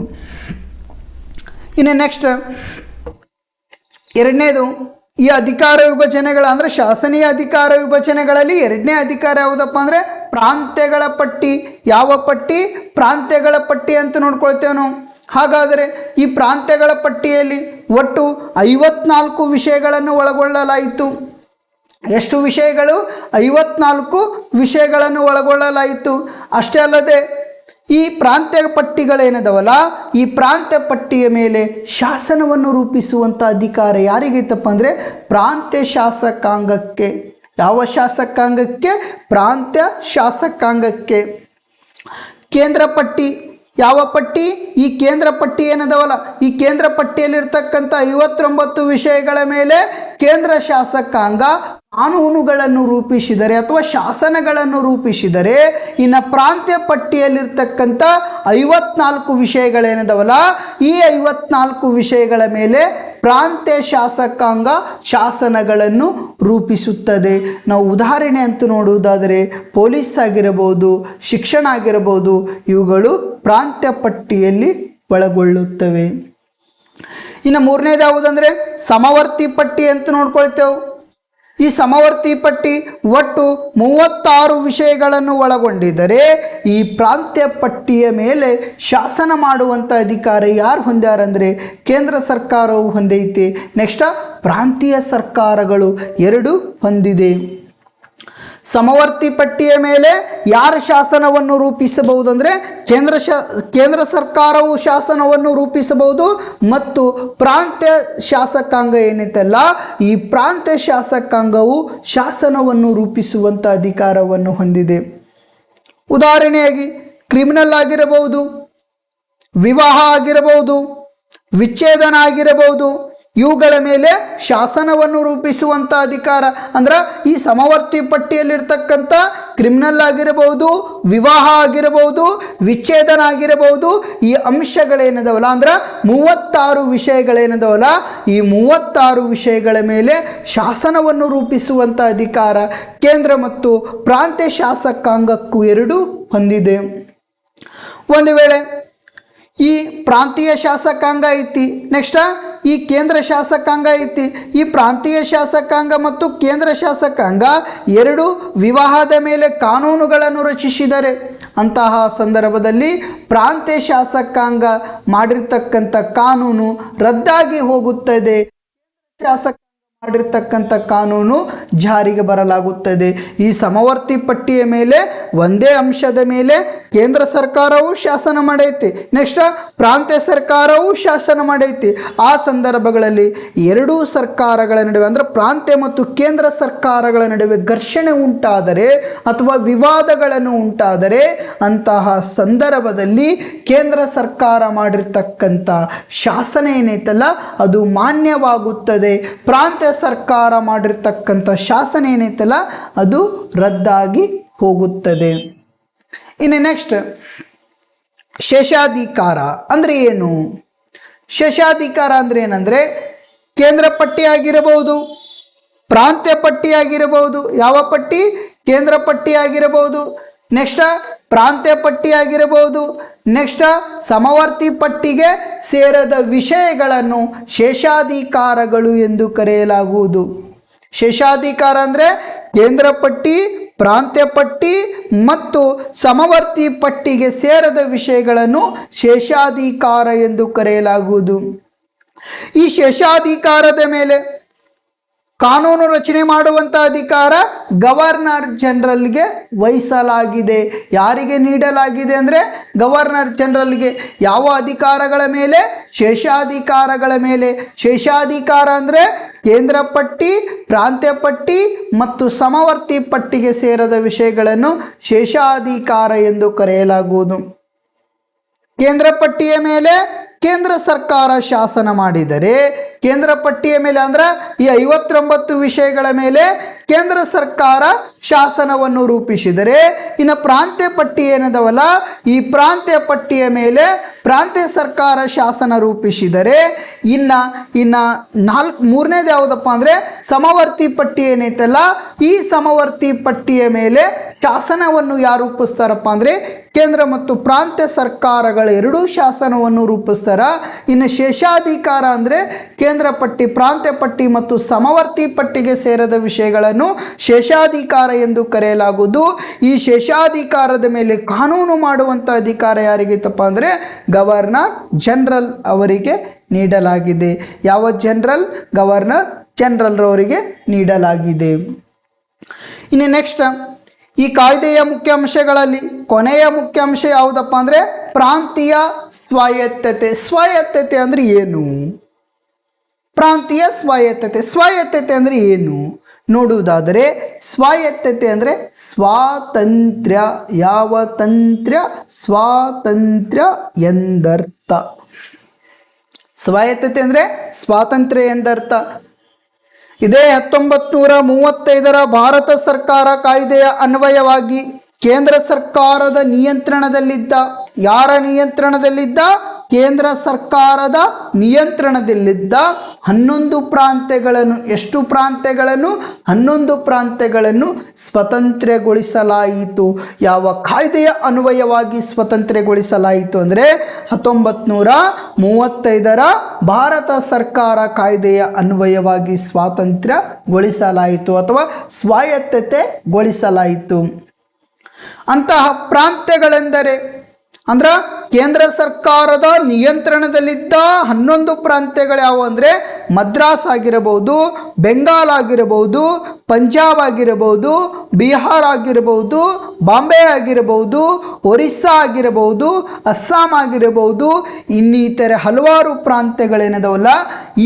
ಇನ್ನು ನೆಕ್ಸ್ಟ್ ಎರಡನೇದು ಈ ಅಧಿಕಾರ ವಿಭಜನೆಗಳ ಅಂದರೆ ಶಾಸನೀಯ ಅಧಿಕಾರ ವಿಭಜನೆಗಳಲ್ಲಿ ಎರಡನೇ ಅಧಿಕಾರ ಯಾವುದಪ್ಪ ಅಂದರೆ ಪ್ರಾಂತ್ಯಗಳ ಪಟ್ಟಿ. ಯಾವ ಪಟ್ಟಿ? ಪ್ರಾಂತ್ಯಗಳ ಪಟ್ಟಿ ಅಂತ ನೋಡ್ಕೊಳ್ತೇವೆ ನಾವು. ಹಾಗಾದರೆ ಈ ಪ್ರಾಂತ್ಯಗಳ ಪಟ್ಟಿಯಲ್ಲಿ ಒಟ್ಟು 54 ವಿಷಯಗಳನ್ನು ಒಳಗೊಳ್ಳಲಾಯಿತು. ಎಷ್ಟು ವಿಷಯಗಳು? 54 ವಿಷಯಗಳನ್ನು ಒಳಗೊಳ್ಳಲಾಯಿತು. ಅಷ್ಟೇ ಅಲ್ಲದೆ ಈ ಪ್ರಾಂತ್ಯ ಪಟ್ಟಿಗಳೇನದವಲ್ಲ ಈ ಪ್ರಾಂತ್ಯ ಪಟ್ಟಿಯ ಮೇಲೆ ಶಾಸನವನ್ನು ರೂಪಿಸುವಂಥ ಅಧಿಕಾರ ಯಾರಿಗೈತಪ್ಪ ಅಂದರೆ ಪ್ರಾಂತ್ಯ ಶಾಸಕಾಂಗಕ್ಕೆ. ಯಾವ ಶಾಸಕಾಂಗಕ್ಕೆ? ಪ್ರಾಂತ್ಯ ಶಾಸಕಾಂಗಕ್ಕೆ. ಕೇಂದ್ರ ಪಟ್ಟಿ ಯಾವ ಪಟ್ಟಿ? ಈ ಕೇಂದ್ರ ಪಟ್ಟಿ ಏನದವಲ್ಲ ಈ ಕೇಂದ್ರ ಪಟ್ಟಿಯಲ್ಲಿರ್ತಕ್ಕಂಥ 59 ವಿಷಯಗಳ ಮೇಲೆ ಕೇಂದ್ರ ಶಾಸಕಾಂಗ ಕಾನೂನುಗಳನ್ನು ರೂಪಿಸಿದರೆ ಅಥವಾ ಶಾಸನಗಳನ್ನು ರೂಪಿಸಿದರೆ, ಇನ್ನು ಪ್ರಾಂತ್ಯ ಪಟ್ಟಿಯಲ್ಲಿರ್ತಕ್ಕಂಥ 54 ವಿಷಯಗಳೇನಿದಾವಲ್ಲ, ಈ 54 ವಿಷಯಗಳ ಮೇಲೆ ಪ್ರಾಂತ್ಯ ಶಾಸಕಾಂಗ ಶಾಸನಗಳನ್ನು ರೂಪಿಸುತ್ತದೆ. ನಾವು ಉದಾಹರಣೆ ಅಂತ ನೋಡುವುದಾದರೆ ಪೊಲೀಸ್ ಆಗಿರಬಹುದು, ಶಿಕ್ಷಣ ಆಗಿರಬಹುದು, ಇವುಗಳು ಪ್ರಾಂತ್ಯ ಪಟ್ಟಿಯಲ್ಲಿ ಒಳಗೊಳ್ಳುತ್ತವೆ. ಇನ್ನು ಮೂರನೇದು ಯಾವುದಂದರೆ ಸಮವರ್ತಿ ಪಟ್ಟಿ ಅಂತ ನೋಡ್ಕೊಳ್ತೇವೆ. ಈ ಸಮವರ್ತಿ ಪಟ್ಟಿ ಒಟ್ಟು 36 ವಿಷಯಗಳನ್ನು ಒಳಗೊಂಡಿದ್ದರೆ ಈ ಪ್ರಾಂತ್ಯ ಪಟ್ಟಿಯ ಮೇಲೆ ಶಾಸನ ಮಾಡುವಂಥ ಅಧಿಕಾರ ಯಾರು ಹೊಂದ್ಯಾರಂದರೆ ಕೇಂದ್ರ ಸರ್ಕಾರವು ಹೊಂದೈತಿ. ನೆಕ್ಸ್ಟ್ ಪ್ರಾಂತೀಯ ಸರ್ಕಾರಗಳು 2 ಹೊಂದಿದೆ. ಸಮವರ್ತಿ ಪಟ್ಟಿಯ ಮೇಲೆ ಯಾರ ಶಾಸನವನ್ನು ರೂಪಿಸಬಹುದು ಅಂದರೆ ಕೇಂದ್ರ ಸರ್ಕಾರವು ಶಾಸನವನ್ನು ರೂಪಿಸಬಹುದು ಮತ್ತು ಪ್ರಾಂತ್ಯ ಶಾಸಕಾಂಗ ಏನೈತಲ್ಲ, ಈ ಪ್ರಾಂತ್ಯ ಶಾಸಕಾಂಗವು ಶಾಸನವನ್ನು ರೂಪಿಸುವಂಥ ಅಧಿಕಾರವನ್ನು ಹೊಂದಿದೆ. ಉದಾಹರಣೆಯಾಗಿ ಕ್ರಿಮಿನಲ್ ಆಗಿರಬಹುದು, ವಿವಾಹ ಆಗಿರಬಹುದು, ವಿಚ್ಛೇದನ ಆಗಿರಬಹುದು, ಇವುಗಳ ಮೇಲೆ ಶಾಸನವನ್ನು ರೂಪಿಸುವಂಥ ಅಧಿಕಾರ ಅಂದ್ರೆ ಈ ಸಮವರ್ತಿ ಪಟ್ಟಿಯಲ್ಲಿರ್ತಕ್ಕಂಥ ಕ್ರಿಮಿನಲ್ ಆಗಿರಬಹುದು, ವಿವಾಹ ಆಗಿರಬಹುದು, ವಿಚ್ಛೇದನ ಆಗಿರಬಹುದು, ಈ ಅಂಶಗಳೇನಿದಾವಲ್ಲ ಅಂದ್ರೆ 36 ವಿಷಯಗಳೇನಿದಾವಲ್ಲ, ಈ 36 ವಿಷಯಗಳ ಮೇಲೆ ಶಾಸನವನ್ನು ರೂಪಿಸುವಂಥ ಅಧಿಕಾರ ಕೇಂದ್ರ ಮತ್ತು ಪ್ರಾಂತ್ಯ ಶಾಸಕಾಂಗಕ್ಕೂ 2 ಹೊಂದಿದೆ. ಒಂದು ವೇಳೆ ಈ ಪ್ರಾಂತೀಯ ಶಾಸಕಾಂಗ ಐತಿ, ನೆಕ್ಸ್ಟ್ ಈ ಕೇಂದ್ರ ಶಾಸಕಾಂಗ ಐತಿ, ಈ ಪ್ರಾಂತೀಯ ಶಾಸಕಾಂಗ ಮತ್ತು ಕೇಂದ್ರ ಶಾಸಕಾಂಗ 2 ವಿವಾಹದ ಮೇಲೆ ಕಾನೂನುಗಳನ್ನು ರಚಿಸಿದರೆ ಅಂತಹ ಸಂದರ್ಭದಲ್ಲಿ ಪ್ರಾಂತ್ಯ ಶಾಸಕಾಂಗ ಮಾಡಿರ್ತಕ್ಕಂಥ ಕಾನೂನು ರದ್ದಾಗಿ ಹೋಗುತ್ತದೆ, ಶಾಸಕ ಮಾಡಿರ್ತಕ್ಕಂಥ ಕಾನೂನು ಜಾರಿಗೆ ಬರಲಾಗುತ್ತದೆ. ಈ ಸಮವರ್ತಿ ಪಟ್ಟಿಯ ಮೇಲೆ ಒಂದೇ ಅಂಶದ ಮೇಲೆ ಕೇಂದ್ರ ಸರ್ಕಾರವು ಶಾಸನ ಮಾಡೈತಿ, ನೆಕ್ಸ್ಟ್ ಪ್ರಾಂತ್ಯ ಸರ್ಕಾರವು ಶಾಸನ ಮಾಡೈತಿ. ಆ ಸಂದರ್ಭಗಳಲ್ಲಿ 2 ಸರ್ಕಾರಗಳ ನಡುವೆ ಅಂದರೆ ಪ್ರಾಂತ್ಯ ಮತ್ತು ಕೇಂದ್ರ ಸರ್ಕಾರಗಳ ನಡುವೆ ಘರ್ಷಣೆ ಉಂಟಾದರೆ ಅಥವಾ ವಿವಾದಗಳನ್ನು ಉಂಟಾದರೆ ಅಂತಹ ಸಂದರ್ಭದಲ್ಲಿ ಕೇಂದ್ರ ಸರ್ಕಾರ ಮಾಡಿರ್ತಕ್ಕಂಥ ಶಾಸನ ಏನೈತಲ್ಲ ಅದು ಮಾನ್ಯವಾಗುತ್ತದೆ. ಪ್ರಾಂತ್ಯ ಸರ್ಕಾರ ಮಾಡಿರ್ತಕ್ಕಂಥ ಶಾಸನ ಏನೈತಲ್ಲ ಅದು ರದ್ದಾಗಿ ಹೋಗುತ್ತದೆ. ಇನ್ನು ನೆಕ್ಸ್ಟ್ ಶೇಷಾಧಿಕಾರ ಅಂದರೆ ಏನು? ಶೇಷಾಧಿಕಾರ ಅಂದರೆ ಏನಂದರೆ ಕೇಂದ್ರ ಪಟ್ಟಿ ಆಗಿರಬಹುದು, ಪ್ರಾಂತ್ಯ ಪಟ್ಟಿ ಆಗಿರಬಹುದು, ಯಾವ ಪಟ್ಟಿ? ಕೇಂದ್ರ ಪಟ್ಟಿ ಆಗಿರಬಹುದು, ನೆಕ್ಸ್ಟ್ ಪ್ರಾಂತ್ಯ ಪಟ್ಟಿ ಆಗಿರಬಹುದು, ನೆಕ್ಸ್ಟ್ ಸಮವರ್ತಿ ಪಟ್ಟಿಗೆ ಸೇರದ ವಿಷಯಗಳನ್ನು ಶೇಷಾಧಿಕಾರಗಳು ಎಂದು ಕರೆಯಲಾಗುವುದು. ಶೇಷಾಧಿಕಾರ ಅಂದರೆ ಕೇಂದ್ರ ಪಟ್ಟಿ, ಪ್ರಾಂತ್ಯ ಪಟ್ಟಿ ಮತ್ತು ಸಮವರ್ತಿ ಪಟ್ಟಿಗೆ ಸೇರದ ವಿಷಯಗಳನ್ನು ಶೇಷಾಧಿಕಾರ ಎಂದು ಕರೆಯಲಾಗುವುದು. ಈ ಶೇಷಾಧಿಕಾರದ ಮೇಲೆ ಕಾನೂನು ರಚನೆ ಮಾಡುವಂಥ ಅಧಿಕಾರ ಗವರ್ನರ್ ಜನರಲ್ಗೆ ವಹಿಸಲಾಗಿದೆ. ಯಾರಿಗೆ ನೀಡಲಾಗಿದೆ ಅಂದರೆ ಗವರ್ನರ್ ಜನರಲ್ಗೆ. ಯಾವ ಅಧಿಕಾರಗಳ ಮೇಲೆ? ಶೇಷಾಧಿಕಾರಗಳ ಮೇಲೆ. ಶೇಷಾಧಿಕಾರ ಅಂದರೆ ಕೇಂದ್ರ ಪಟ್ಟಿ, ಪ್ರಾಂತ್ಯ ಪಟ್ಟಿ ಮತ್ತು ಸಮವರ್ತಿ ಪಟ್ಟಿಗೆ ಸೇರದ ವಿಷಯಗಳನ್ನು ಶೇಷಾಧಿಕಾರ ಎಂದು ಕರೆಯಲಾಗುವುದು. ಕೇಂದ್ರ ಪಟ್ಟಿಯ ಮೇಲೆ ಕೇಂದ್ರ ಸರ್ಕಾರ ಶಾಸನ ಮಾಡಿದರೆ, ಕೇಂದ್ರ ಪಟ್ಟಿಯ ಮೇಲೆ ಅಂದ್ರೆ ಈ 59 ವಿಷಯಗಳ ಮೇಲೆ ಕೇಂದ್ರ ಸರ್ಕಾರ ಶಾಸನವನ್ನು ರೂಪಿಸಿದರೆ, ಇನ್ನು ಪ್ರಾಂತ್ಯ ಪಟ್ಟಿ ಏನದವಲ್ಲ ಈ ಪ್ರಾಂತ್ಯ ಪಟ್ಟಿಯ ಮೇಲೆ ಪ್ರಾಂತ್ಯ ಸರ್ಕಾರ ಶಾಸನ ರೂಪಿಸಿದರೆ, ಇನ್ನು ಮೂರನೇದು ಯಾವುದಪ್ಪ ಅಂದರೆ ಸಮವರ್ತಿ ಪಟ್ಟಿ ಏನೈತಲ್ಲ ಈ ಸಮವರ್ತಿ ಪಟ್ಟಿಯ ಮೇಲೆ ಶಾಸನವನ್ನು ಯಾರು ರೂಪಿಸ್ತಾರಪ್ಪ ಅಂದರೆ ಕೇಂದ್ರ ಮತ್ತು ಪ್ರಾಂತ್ಯ ಸರ್ಕಾರಗಳ 2 ಶಾಸನವನ್ನು ರೂಪಿಸ್ತಾರ. ಇನ್ನು ಶೇಷಾಧಿಕಾರ ಅಂದರೆ ಕೇಂದ್ರ ಪಟ್ಟಿ, ಪ್ರಾಂತ್ಯ ಪಟ್ಟಿ ಮತ್ತು ಸಮವರ್ತಿ ಪಟ್ಟಿಗೆ ಸೇರದ ವಿಷಯಗಳನ್ನು ಶೇಷಾಧಿಕಾರ ಎಂದು ಕರೆಯಲಾಗುವುದು. ಈ ಶೇಷಾಧಿಕಾರದ ಮೇಲೆ ಕಾನೂನು ಮಾಡುವಂಥ ಅಧಿಕಾರ ಯಾರಿಗಿತ್ತಪ್ಪ ಅಂದರೆ ಗವರ್ನರ್ ಜನರಲ್ ಅವರಿಗೆ ನೀಡಲಾಗಿದೆ. ಯಾವ ಜನರಲ್? ಗವರ್ನರ್ ಜನರಲ್ ಅವರಿಗೆ ನೀಡಲಾಗಿದೆ. ಇನ್ನು ನೆಕ್ಸ್ಟ್ ಈ ಕಾಯ್ದೆಯ ಮುಖ್ಯಾಂಶಗಳಲ್ಲಿ ಕೊನೆಯ ಮುಖ್ಯಾಂಶ ಯಾವುದಪ್ಪ ಅಂದರೆ ಪ್ರಾಂತೀಯ ಸ್ವಾಯತ್ತತೆ. ಸ್ವಾಯತ್ತತೆ ಅಂದರೆ ಏನು? ಪ್ರಾಂತೀಯ ಸ್ವಾಯತ್ತತೆ. ಸ್ವಾಯತ್ತತೆ ಅಂದರೆ ಏನು ನೋಡುವುದಾದರೆ, ಸ್ವಾಯತ್ತತೆ ಅಂದರೆ ಸ್ವಾತಂತ್ರ್ಯ. ಯಾವ ತಂತ್ರ್ಯ? ಸ್ವಾತಂತ್ರ್ಯ ಎಂದರ್ಥ. ಸ್ವಾಯತ್ತತೆ ಅಂದರೆ ಸ್ವಾತಂತ್ರ್ಯ ಎಂದರ್ಥ. ಇದೇ 1935ರ ಭಾರತ ಸರ್ಕಾರ ಕಾಯ್ದೆಯ ಅನ್ವಯವಾಗಿ ಕೇಂದ್ರ ಸರ್ಕಾರದ ನಿಯಂತ್ರಣದಲ್ಲಿದ್ದ, ಯಾರ ನಿಯಂತ್ರಣದಲ್ಲಿದ್ದ? ಕೇಂದ್ರ ಸರ್ಕಾರದ ನಿಯಂತ್ರಣದಲ್ಲಿದ್ದ 11 ಪ್ರಾಂತ್ಯಗಳನ್ನು, ಎಷ್ಟು ಪ್ರಾಂತ್ಯಗಳನ್ನು? 11 ಪ್ರಾಂತ್ಯಗಳನ್ನು ಸ್ವತಂತ್ರಗೊಳಿಸಲಾಯಿತು. ಯಾವ ಕಾಯ್ದೆಯ ಅನ್ವಯವಾಗಿ ಸ್ವತಂತ್ರಗೊಳಿಸಲಾಯಿತು ಅಂದರೆ 1935ರ ಭಾರತ ಸರ್ಕಾರ ಕಾಯ್ದೆಯ ಅನ್ವಯವಾಗಿ ಸ್ವಾತಂತ್ರ್ಯಗೊಳಿಸಲಾಯಿತು ಅಥವಾ ಸ್ವಾಯತ್ತತೆಗೊಳಿಸಲಾಯಿತು. ಅಂತಹ ಪ್ರಾಂತ್ಯಗಳೆಂದರೆ ಅಂದ್ರೆ ಕೇಂದ್ರ ಸರ್ಕಾರದ ನಿಯಂತ್ರಣದಲ್ಲಿದ್ದ 11 ಪ್ರಾಂತ್ಯಗಳು ಯಾವುವು ಅಂದರೆ ಮದ್ರಾಸ್ ಆಗಿರಬಹುದು, ಬೆಂಗಾಲ್ ಆಗಿರಬಹುದು, ಪಂಜಾಬ್ ಆಗಿರಬಹುದು, ಬಿಹಾರ್ ಆಗಿರಬಹುದು, ಬಾಂಬೆ ಆಗಿರಬಹುದು, ಒರಿಸ್ಸಾ ಆಗಿರಬಹುದು, ಅಸ್ಸಾಂ ಆಗಿರಬಹುದು, ಇನ್ನಿತರೆ ಹಲವಾರು ಪ್ರಾಂತ್ಯಗಳೇನದವಲ್ಲ,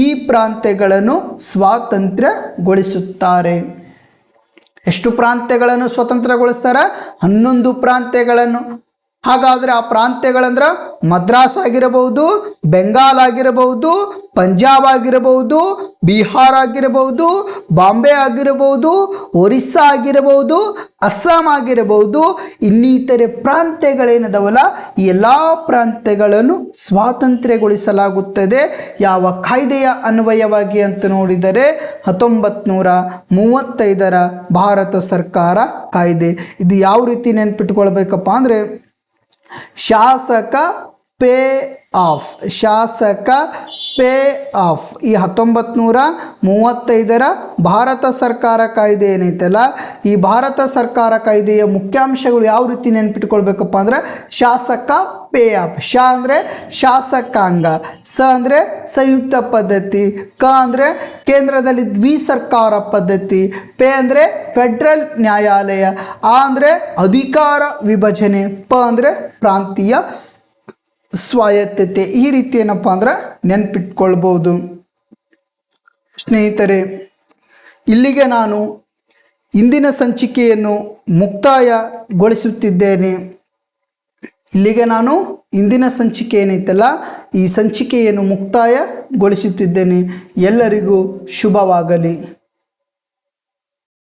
ಈ ಪ್ರಾಂತ್ಯಗಳನ್ನು ಸ್ವಾತಂತ್ರ್ಯಗೊಳಿಸುತ್ತಾರೆ. ಎಷ್ಟು ಪ್ರಾಂತ್ಯಗಳನ್ನು ಸ್ವತಂತ್ರಗೊಳಿಸ್ತಾರೆ? 11 ಪ್ರಾಂತ್ಯಗಳನ್ನು. ಹಾಗಾದರೆ ಆ ಪ್ರಾಂತ್ಯಗಳಂದ್ರೆ ಮದ್ರಾಸ್ ಆಗಿರಬಹುದು, ಬೆಂಗಾಲ್ ಆಗಿರಬಹುದು, ಪಂಜಾಬ್ ಆಗಿರಬಹುದು, ಬಿಹಾರ್ ಆಗಿರಬಹುದು, ಬಾಂಬೆ ಆಗಿರಬಹುದು, ಒರಿಸ್ಸಾ ಆಗಿರಬಹುದು, ಅಸ್ಸಾಂ ಆಗಿರಬಹುದು, ಇನ್ನಿತರೆ ಪ್ರಾಂತ್ಯಗಳೇನದವಲ್ಲ ಈ ಎಲ್ಲ ಪ್ರಾಂತ್ಯಗಳನ್ನು ಸ್ವಾತಂತ್ರ್ಯಗೊಳಿಸಲಾಗುತ್ತದೆ. ಯಾವ ಕಾಯ್ದೆಯ ಅನ್ವಯವಾಗಿ ಅಂತ ನೋಡಿದರೆ 1935ರ ಭಾರತ ಸರ್ಕಾರ ಕಾಯ್ದೆ. ಇದು ಯಾವ ರೀತಿ ನೆನ್ಪಿಟ್ಕೊಳ್ಬೇಕಪ್ಪ ಅಂದರೆ ಶಾಸಕ ಪೇ ಆಫ್, ಶಾಸಕ ಪೇ ಆಫ್. ಈ 1935ರ ಭಾರತ ಸರ್ಕಾರ ಕಾಯ್ದೆ ಏನೈತಲ್ಲ, ಈ ಭಾರತ ಸರ್ಕಾರ ಕಾಯ್ದೆಯ ಮುಖ್ಯಾಂಶಗಳು ಯಾವ ರೀತಿ ನೆನ್ಪಿಟ್ಕೊಳ್ಬೇಕಪ್ಪ ಅಂದರೆ ಶಾಸಕ ಪೇ ಆಫ್. ಶ ಅಂದರೆ ಶಾಸಕಾಂಗ, ಸ ಅಂದರೆ ಸಂಯುಕ್ತ ಪದ್ಧತಿ, ಕ ಅಂದರೆ ಕೇಂದ್ರದಲ್ಲಿ ದ್ವಿಸರ್ಕಾರ ಪದ್ಧತಿ, ಪೇ ಅಂದರೆ ಫೆಡ್ರಲ್ ನ್ಯಾಯಾಲಯ, ಆ ಅಂದರೆ ಅಧಿಕಾರ ವಿಭಜನೆ, ಪ ಅಂದರೆ ಪ್ರಾಂತೀಯ ಸ್ವಾಯತ್ತತೆ. ಈ ರೀತಿ ಏನಪ್ಪ ಅಂದ್ರೆ ನೆನ್ಪಿಟ್ಕೊಳ್ಬೋದು. ಸ್ನೇಹಿತರೆ, ಇಲ್ಲಿಗೆ ನಾನು ಇಂದಿನ ಸಂಚಿಕೆಯನ್ನು ಮುಕ್ತಾಯಗೊಳಿಸುತ್ತಿದ್ದೇನೆ. ಇಲ್ಲಿಗೆ ನಾನು ಇಂದಿನ ಸಂಚಿಕೆ ಏನೈತಲ್ಲ ಈ ಸಂಚಿಕೆಯನ್ನು ಮುಕ್ತಾಯಗೊಳಿಸುತ್ತಿದ್ದೇನೆ. ಎಲ್ಲರಿಗೂ ಶುಭವಾಗಲಿ.